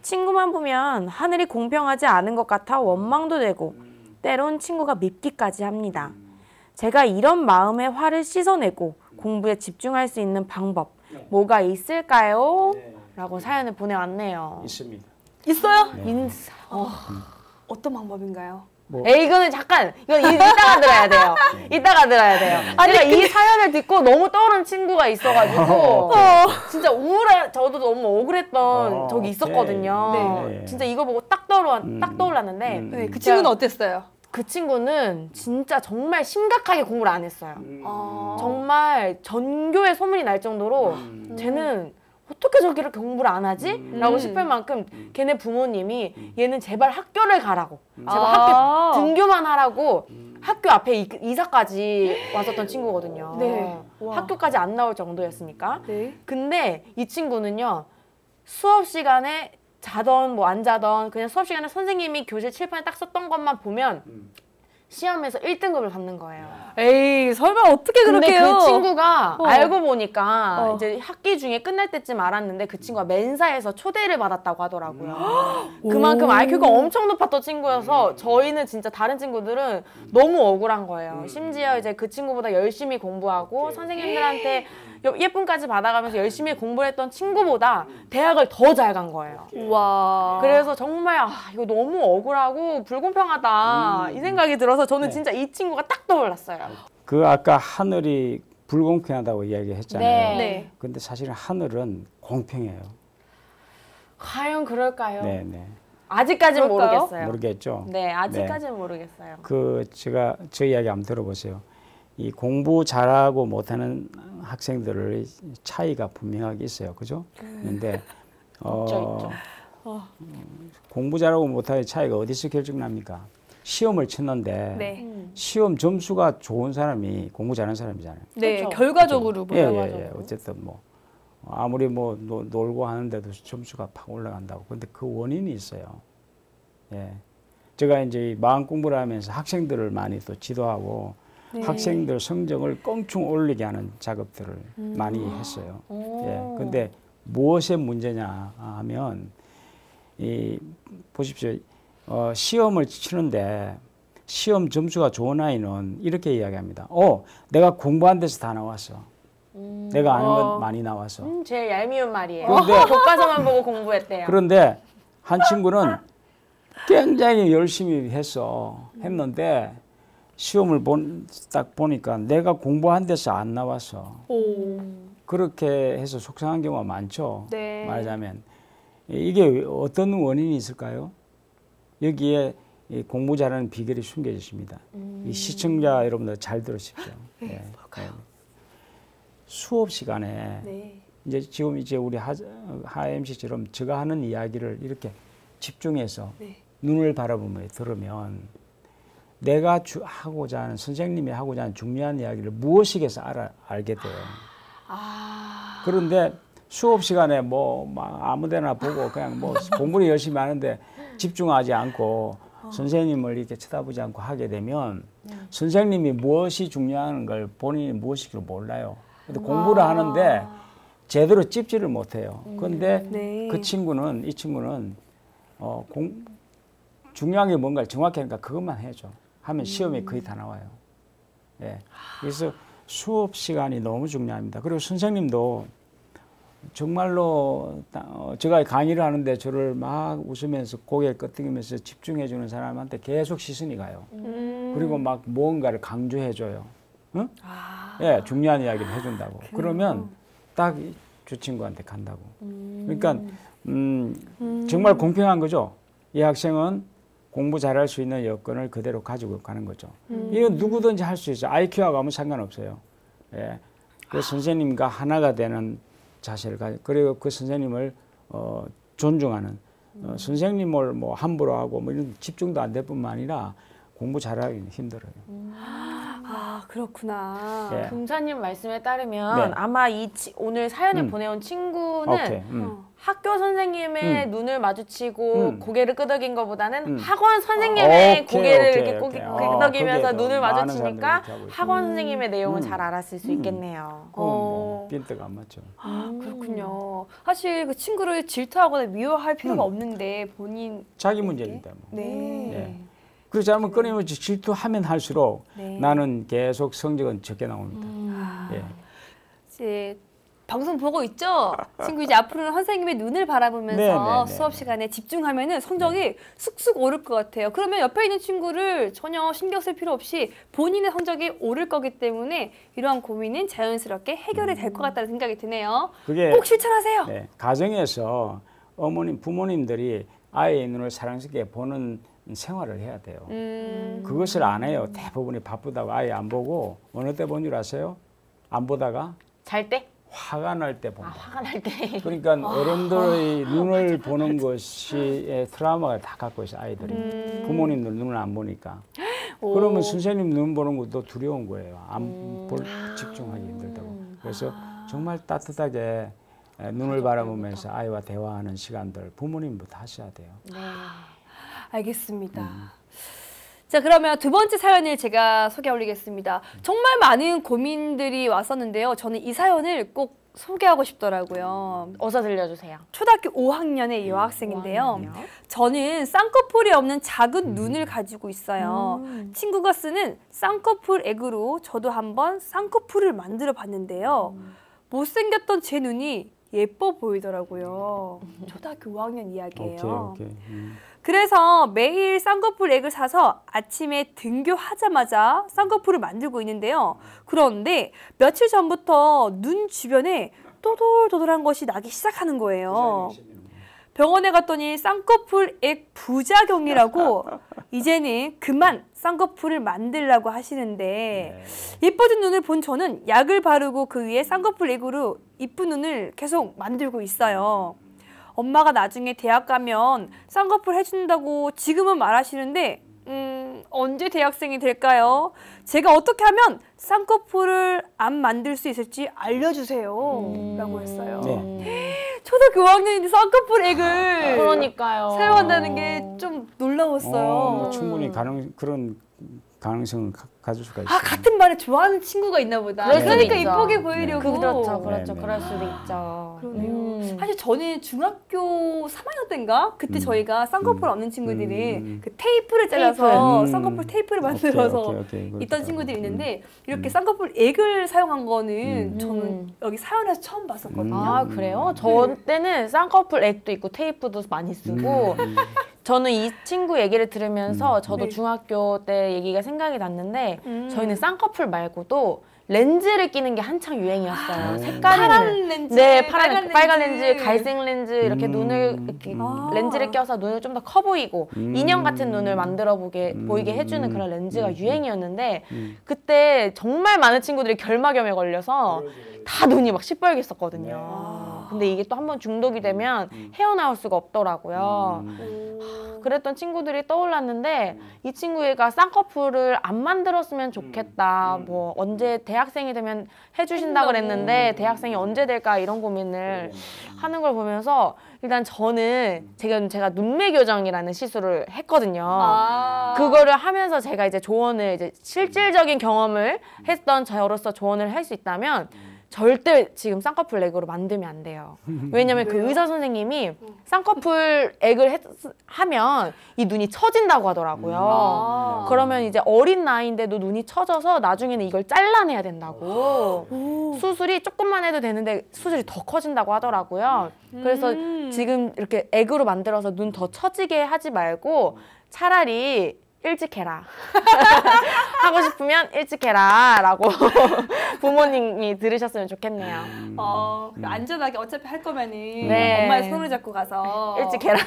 친구만 보면 하늘이 공평하지 않은 것 같아 원망도 되고 때론 친구가 밉기까지 합니다. 제가 이런 마음의 화를 씻어내고 공부에 집중할 수 있는 방법 뭐가 있을까요? 라고 사연을 보내왔네요. 있습니다. 있어요? 네. 어떤 방법인가요? 이거는 잠깐 이건 이따가 들어야 돼요. 이따가 들어야 돼요. 제가 이 사연을 듣고 너무 떠오른 친구가 있어가지고 진짜 저도 너무 억울했던 적이 있었거든요. 네. 진짜 이거 보고 딱 떠올랐는데 네, 그 친구는 어땠어요? 그 친구는 진짜 정말 심각하게 공부를 안 했어요. 정말 전교에 소문이 날 정도로 쟤는 어떻게 저렇게 공부를 안 하지? 라고 싶을 만큼 걔네 부모님이 얘는 제발 학교를 가라고 제발 학교 등교만 하라고 학교 앞에 이사까지 왔었던 친구거든요. 네. 학교까지 안 나올 정도였으니까. 네. 근데 이 친구는요. 수업 시간에 자던 뭐 안 자던 그냥 수업 시간에 선생님이 교실 칠판에 딱 썼던 것만 보면 시험에서 1등급을 받는 거예요. 에이, 설마 어떻게 근데 그렇게요? 그 친구가 알고 보니까 이제 학기 중에 끝날 때쯤 알았는데 그 친구가 멘사에서 초대를 받았다고 하더라고요. 그만큼 IQ가 엄청 높았던 친구여서 저희는 진짜 다른 친구들은 너무 억울한 거예요. 심지어 이제 그 친구보다 열심히 공부하고 선생님들한테 예쁨까지 받아가면서 열심히 공부를 했던 친구보다 대학을 더 잘 간 거예요. 와. 그래서 정말 이거 너무 억울하고 불공평하다 이 생각이 들어서 저는 진짜 이 친구가 딱 떠올랐어요. 그 아까 하늘이 불공평하다고 이야기했잖아요. 네. 근데 사실은 하늘은 공평해요. 과연 그럴까요? 네. 아직까지는 그럴까요? 모르겠어요. 모르겠죠. 네, 아직까지는 모르겠어요. 저 이야기 한번 들어보세요. 이 공부 잘하고 못하는 학생들의 차이가 분명하게 있어요. 그죠? 근데 있죠. 공부 잘하고 못하는 차이가 어디서 결정납니까? 시험을 치는데 네. 시험 점수가 좋은 사람이 공부 잘하는 사람이잖아요. 네, 그렇죠. 결과적으로 보면. 예. 어쨌든 뭐 아무리 뭐 놀고 하는데도 점수가 팍 올라간다고. 근데 그 원인이 있어요. 예. 제가 이제 마음 공부를 하면서 학생들을 많이 또 지도하고 학생들 성적을 껑충 올리게 하는 작업들을 많이 했어요. 예. 근데 무엇의 문제냐 하면 보십시오. 시험을 치는데 시험 점수가 좋은 아이는 이렇게 이야기합니다. 내가 공부한 데서 다 나왔어. 내가 아는 건 많이 나왔어. 제일 얄미운 말이에요. 그런데- 교과서만 보고 공부했대요. 그런데 한 친구는 굉장히 열심히 했는데 시험을 딱 보니까 내가 공부한 데서 안 나와서 오. 그렇게 해서 속상한 경우가 많죠. 네. 말하자면 이게 어떤 원인이 있을까요? 여기에 이 공부 잘하는 비결이 숨겨져 있습니다. 이 시청자 여러분들 잘 들으십시오. 네. 뭘까요? 수업 시간에 네. 지금 우리 하 MC처럼 제가 하는 이야기를 이렇게 집중해서 네. 눈을 바라보며 들으면 내가 하고자 하는 선생님이 하고자 하는 중요한 이야기를 무엇이겠어 알게 돼요. 그런데 수업 시간에 뭐 아무데나 보고 그냥 뭐 공부를 열심히 하는데 집중하지 않고 선생님을 이렇게 쳐다보지 않고 하게 되면 선생님이 무엇이 중요한 걸 본인이 무엇인지 몰라요. 근데 공부를 하는데 제대로 찝지를 못해요. 그런데 네. 이 친구는 중요한 게 뭔가 정확히 하니까 그것만 해줘. 하면 시험에 거의 다 나와요. 예. 그래서 수업 시간이 너무 중요합니다. 그리고 선생님도 정말로 제가 강의를 하는데 저를 막 웃으면서 고개를 끄덕이면서 집중해 주는 사람한테 계속 시선이 가요. 그리고 막 무언가를 강조해 줘요. 응? 예, 중요한 이야기를 해준다고. 그러면 딱 저 친구한테 간다고. 그러니까 정말 공평한 거죠. 이 학생은 공부 잘할 수 있는 여건을 그대로 가지고 가는 거죠. 이건 누구든지 할 수 있어요. IQ하고 아무 상관없어요. 예. 그 선생님과 하나가 되는 자세를 가지고, 그리고 그 선생님을 존중하는, 선생님을 뭐 함부로 하고 뭐 이런 집중도 안 될 뿐만 아니라 공부 잘하기는 힘들어요. 아, 그렇구나. 예. 금사님 말씀에 따르면 네. 아마 오늘 사연을 보내온 친구는 오케이. 학교 선생님의 눈을 마주치고 고개를 끄덕인 것보다는 학원 오케이, 선생님의 고개를 오케이, 이렇게 오케이. 끄덕이면서 그게 눈을 더 많은 마주치니까 사람들이 그렇게 하고 학원 선생님의 내용을 잘 알았을 수 있겠네요. 뭐 빈대가 안 맞죠. 그렇군요. 사실 그 친구를 질투하거나 미워할 필요가 없는데 본인 자기 문제입니다. 뭐. 네. 예. 그렇지 않으면 끊임없이 질투하면 할수록 네. 나는 계속 성적은 적게 나옵니다. 예. 이제 방송 보고 있죠? 친구 이제 앞으로는 선생님의 눈을 바라보면서 네, 네, 네, 수업 시간에 집중하면은 성적이 쑥쑥 오를 것 같아요. 그러면 옆에 있는 친구를 전혀 신경 쓸 필요 없이 본인의 성적이 오를 거기 때문에 이러한 고민은 자연스럽게 해결이 될 것 같다는 생각이 드네요. 그게 꼭 실천하세요. 네, 가정에서 부모님들이 아이의 눈을 사랑스럽게 보는 생활을 해야 돼요. 그것을 안 해요. 대부분이 바쁘다고 아예 안 보고 어느 때 본 줄 아세요? 안 보다가 잘 때? 화가 날 때 본다. 화가 날 때. 그러니까 어른들의 눈을 보는 것이 트라우마가 다 갖고 있어요. 아이들이. 부모님들 눈을 안 보니까. 그러면 선생님 눈 보는 것도 두려운 거예요. 안 볼 집중하기 힘들다고. 그래서 정말 따뜻하게 눈을 바라보면서 아이와 대화하는 시간들 부모님부터 하셔야 돼요. 네. 알겠습니다. 자, 그러면 두 번째 사연을 제가 소개 올리겠습니다. 정말 많은 고민들이 왔었는데요. 저는 이 사연을 꼭 소개하고 싶더라고요. 어서 들려주세요. 초등학교 5학년의 여학생인데요. 저는 쌍꺼풀이 없는 작은 눈을 가지고 있어요. 친구가 쓰는 쌍꺼풀 액으로 저도 한번 쌍꺼풀을 만들어 봤는데요. 못생겼던 제 눈이 예뻐 보이더라고요. 초등학교 5학년 이야기예요. 오케이. 그래서 매일 쌍꺼풀 액을 사서 아침에 등교하자마자 쌍꺼풀을 만들고 있는데요. 그런데 며칠 전부터 눈 주변에 또돌또돌한 것이 나기 시작하는 거예요. 병원에 갔더니 쌍꺼풀 액 부작용이라고 이제는 그만 쌍꺼풀을 만들라고 하시는데 예뻐진 눈을 본 저는 약을 바르고 그 위에 쌍꺼풀 액으로 이쁜 눈을 계속 만들고 있어요. 엄마가 나중에 대학 가면 쌍꺼풀 해준다고 지금은 말하시는데 언제 대학생이 될까요? 제가 어떻게 하면 쌍꺼풀을 안 만들 수 있을지 알려주세요. 라고 했어요. 초등학교 5학년인데 쌍꺼풀 액을 그러니까요. 사용한다는 게 좀 놀라웠어요. 충분히 그런 가능성을 가질 수가 있어요. 아, 같은 말을 좋아하는 친구가 있나 보다. 그럴 수도 그러니까 있죠. 이쁘게 보이려고. 그렇죠. 네. 그럴 수도 있죠. 그러네요. 사실 저는 중학교 3학년 때인가? 그때 저희가 쌍꺼풀 없는 친구들이 그 테이프를 잘라서 쌍꺼풀 테이프를 만들어서 오케이. 있던 친구들이 있는데 이렇게 쌍꺼풀 액을 사용한 거는 저는 여기 사연에서 처음 봤었거든요. 아, 그래요? 저 때는 쌍꺼풀 액도 있고 테이프도 많이 쓰고 저는 이 친구 얘기를 들으면서 저도 네. 중학교 때 얘기가 생각이 났는데 저희는 쌍꺼풀 말고도 렌즈를 끼는 게 한창 유행이었어요. 색깔이 파란 렌즈, 네, 렌즈. 빨간 렌즈, 갈색 렌즈 이렇게 눈을 이렇게 아. 렌즈를 껴서 눈을 좀 더 커 보이고 인형 같은 눈을 만들어 보이게 해주는 그런 렌즈가 유행이었는데 그때 정말 많은 친구들이 결막염에 걸려서 다 눈이 막 시뻘갰었거든요. 근데 이게 또 한번 중독이 되면 헤어나올 수가 없더라고요. 그랬던 친구들이 떠올랐는데 이 친구가 쌍꺼풀을 안 만들었으면 좋겠다. 뭐 언제 대학생이 되면 해주신다 그랬는데 대학생이 언제 될까 이런 고민을 하는 걸 보면서 일단 저는 제가 눈매 교정이라는 시술을 했거든요. 그거를 하면서 제가 이제 조언을 이제 실질적인 경험을 했던 저로서 조언을 할 수 있다면 절대 지금 쌍꺼풀 액으로 만들면 안 돼요. 왜냐면 그 의사 선생님이 쌍꺼풀 액을 하면 이 눈이 처진다고 하더라고요. 그러면 이제 어린 나이인데도 눈이 처져서 나중에는 이걸 잘라내야 된다고. 수술이 조금만 해도 되는데 수술이 더 커진다고 하더라고요. 그래서 지금 이렇게 액으로 만들어서 눈 더 처지게 하지 말고 차라리 일찍 해라. 하고 싶으면 일찍 해라 라고 부모님이 들으셨으면 좋겠네요. 안전하게 어차피 할 거면은 네. 엄마의 손을 잡고 가서 일찍 해라.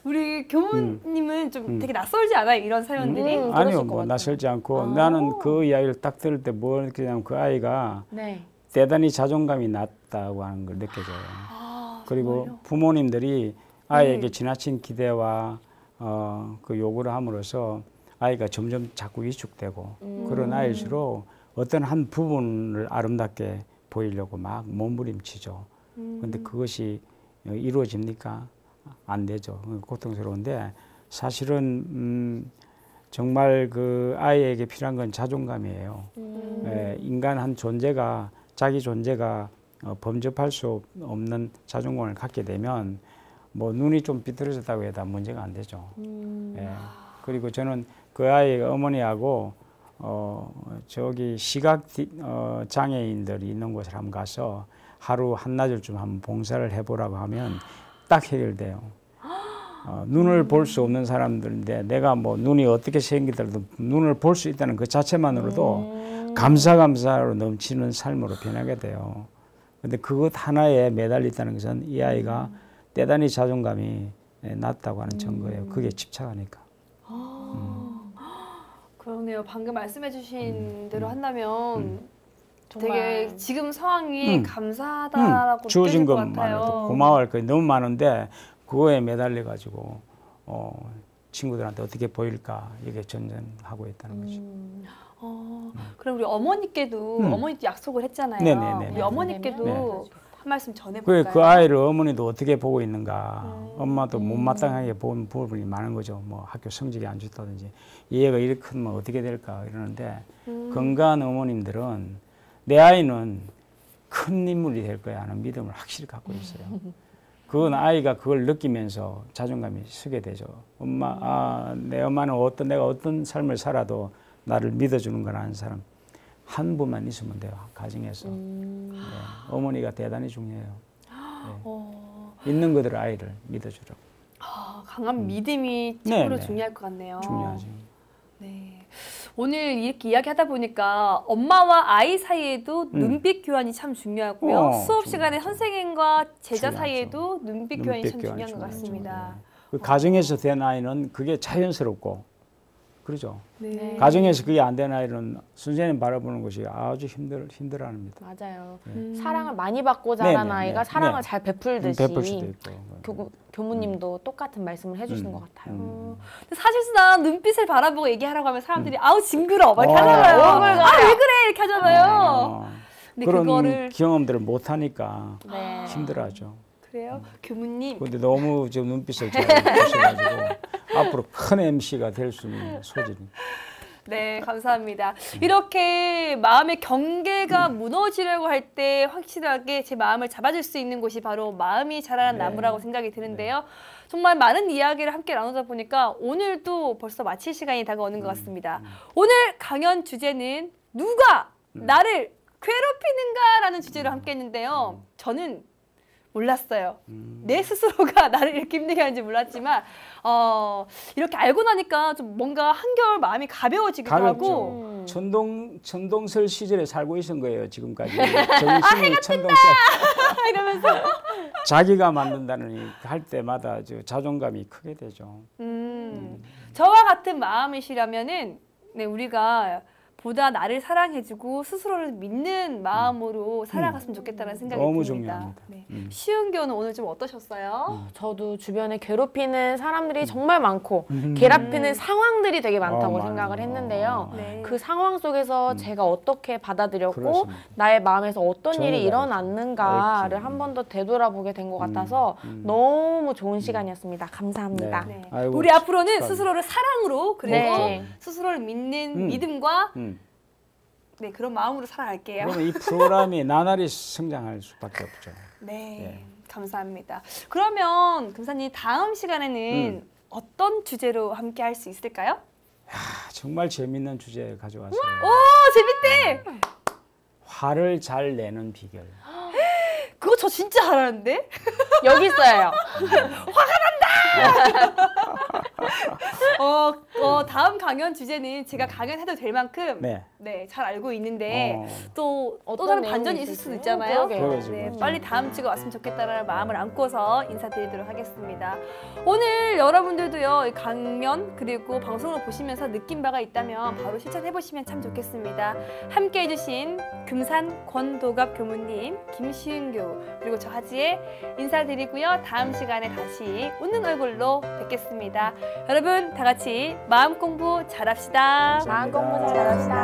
우리 교무님은 좀 되게 낯설지 않아요? 이런 사연들이? 아니요, 그러실 것 뭐 같아요. 낯설지 않고 나는 그 이야기를 딱 들을 때 뭘 느끼냐면 그 아이가 네. 대단히 자존감이 낮다고 하는 걸 느껴져요. 그리고 부모님들이 아이에게 지나친 기대와 그 요구를 함으로써 아이가 점점 자꾸 위축되고 그런 아이일수록 어떤 한 부분을 아름답게 보이려고 막 몸부림치죠. 그런데 그것이 이루어집니까? 안 되죠. 고통스러운데 사실은 정말 그 아이에게 필요한 건 자존감이에요. 인간 한 존재가 자기 존재가 범접할 수 없는 자존감을 갖게 되면 뭐 눈이 좀 비뚤어졌다고 해도 문제가 안 되죠. 예. 그리고 저는 그 아이의 어머니하고 저기 시각 장애인들이 있는 곳을 한번 가서 하루 한나절 좀 한번 봉사를 해보라고 하면 딱 해결돼요. 눈을 볼 수 없는 사람들인데 내가 뭐 눈이 어떻게 생기더라도 눈을 볼 수 있다는 그 자체만으로도 감사로 넘치는 삶으로 변하게 돼요. 근데 그것 하나에 매달렸다는 것은 이 아이가 대단히 자존감이 낮다고 하는 증거예요. 그게 집착하니까. 그러네요. 방금 말씀해주신 대로 한다면 정말. 되게 지금 상황이 감사하다라고 주어진 느껴질 것 것만으로도 같아요. 고마워할 거 너무 많은데 그거에 매달려 가지고 친구들한테 어떻게 보일까 이게 전전하고 있다는 거죠. 그럼 우리 어머니께도 어머니도 약속을 했잖아요. 네네네. 우리 어머니께도 네. 한 말씀 전해볼까요? 그 아이를 어머니도 어떻게 보고 있는가. 엄마도 못마땅하게 본 부분이 많은 거죠. 뭐 학교 성적이 안 좋다든지 이 애가 이렇게 크면 어떻게 될까 이러는데 건강한 어머님들은 내 아이는 큰 인물이 될 거야 하는 믿음을 확실히 갖고 있어요. 그건 아이가 그걸 느끼면서 자존감이 서게 되죠. 내 엄마는 내가 어떤 삶을 살아도 나를 믿어주는 거라는 사람 한 분만 있으면 돼요. 가정에서. 네. 어머니가 대단히 중요해요. 네. 있는 그대로 아이를 믿어주라고. 강한 믿음이 참으로 네. 중요할 것 같네요. 중요하죠. 네. 오늘 이렇게 이야기하다 보니까 엄마와 아이 사이에도 눈빛 교환이 참 중요하고요. 수업 시간에 선생님과 제자 중요하죠. 사이에도 눈빛 교환이 참 중요한 것 중요하죠. 같습니다. 네. 그 가정에서 된 아이는 그게 자연스럽고 그러죠. 네. 가정에서 그게 안 된 아이는 선생님 바라보는 것이 아주 힘들어합니다. 맞아요. 사랑을 많이 받고 자란 네네, 아이가 네. 사랑을 네. 잘 베풀듯이 베풀 수도 있고. 교무님도 똑같은 말씀을 해주시는 것 같아요. 근데 사실상 눈빛을 바라보고 얘기하라고 하면 사람들이 아우 징그러 막 이렇게 어, 하잖아요. 오글거려. 아 왜 그래 이렇게 하잖아요. 근데 그런 그거를 경험들을 못 하니까 네. 힘들어하죠. 그래요? 교무님. 근데 너무 지금 눈빛을 잘 보셔가지고 앞으로 큰 MC가 될 수 있는 소질이. 네, 감사합니다. 이렇게 마음의 경계가 무너지려고 할 때 확실하게 제 마음을 잡아줄 수 있는 곳이 바로 마음이 자라는 네. 나무라고 생각이 드는데요. 정말 많은 이야기를 함께 나누다 보니까 오늘도 벌써 마칠 시간이 다가오는 것 같습니다. 오늘 강연 주제는 누가 나를 괴롭히는가라는 주제로 함께 했는데요. 저는 몰랐어요. 내 스스로가 나를 이렇게 힘들게 하는지 몰랐지만 이렇게 알고 나니까 좀 뭔가 한결 마음이 가벼워지기도 하고 천동설 시절에 살고 있은 거예요. 지금까지. 정신이 천동설. 이러면서 자기가 만든다는 할 때마다 자존감이 크게 되죠. 저와 같은 마음이시라면은 네, 우리가 보다 나를 사랑해주고 스스로를 믿는 마음으로 살아갔으면 좋겠다는 생각이 너무 듭니다. 중요합니다. 네. 시은 교는 오늘 좀 어떠셨어요? 저도 주변에 괴롭히는 사람들이 정말 많고 괴롭히는 상황들이 되게 많다고 생각을 했는데요. 네. 그 상황 속에서 제가 어떻게 받아들였고 그렇습니다. 나의 마음에서 어떤 전혀 일이 다르죠. 일어났는가를 옳지. 한 번 더 되돌아보게 된 것 같아서 너무 좋은 시간이었습니다. 감사합니다. 네. 아이고, 우리 앞으로는 축하합니다. 스스로를 사랑으로 그리고 네. 스스로를 믿는 믿음과 음. 네, 그런 마음으로 살아갈게요. 그러면 이 프로그램이 나날이 성장할 수밖에 없죠. 네, 감사합니다. 그러면 금사님 다음 시간에는 어떤 주제로 함께 할 수 있을까요? 정말 재밌는 주제 가져왔어요. 오, 재밌대! 화를 잘 내는 비결. 그거 저 진짜 잘하는데? 여기 있어요. 다음 강연 주제는 제가 강연해도 될 만큼 네. 잘 알고 있는데 또 어떤 다른 내용이 반전이 있을 있을지. 수도 있잖아요. 그러게요. 네, 그러죠. 빨리 다음 주가 왔으면 좋겠다는 마음을 안고서 인사드리도록 하겠습니다. 오늘 여러분들도요, 이 강연 그리고 방송을 보시면서 느낀 바가 있다면 바로 실천해보시면 참 좋겠습니다. 함께 해주신 금산 권도갑 교무님, 김시은 교우, 그리고 저 하지에 인사드리고요. 다음 시간에 다시 웃는 얼굴로 뵙겠습니다. 여러분 다 같이 마음 공부 잘합시다. 마음 공부 잘합시다.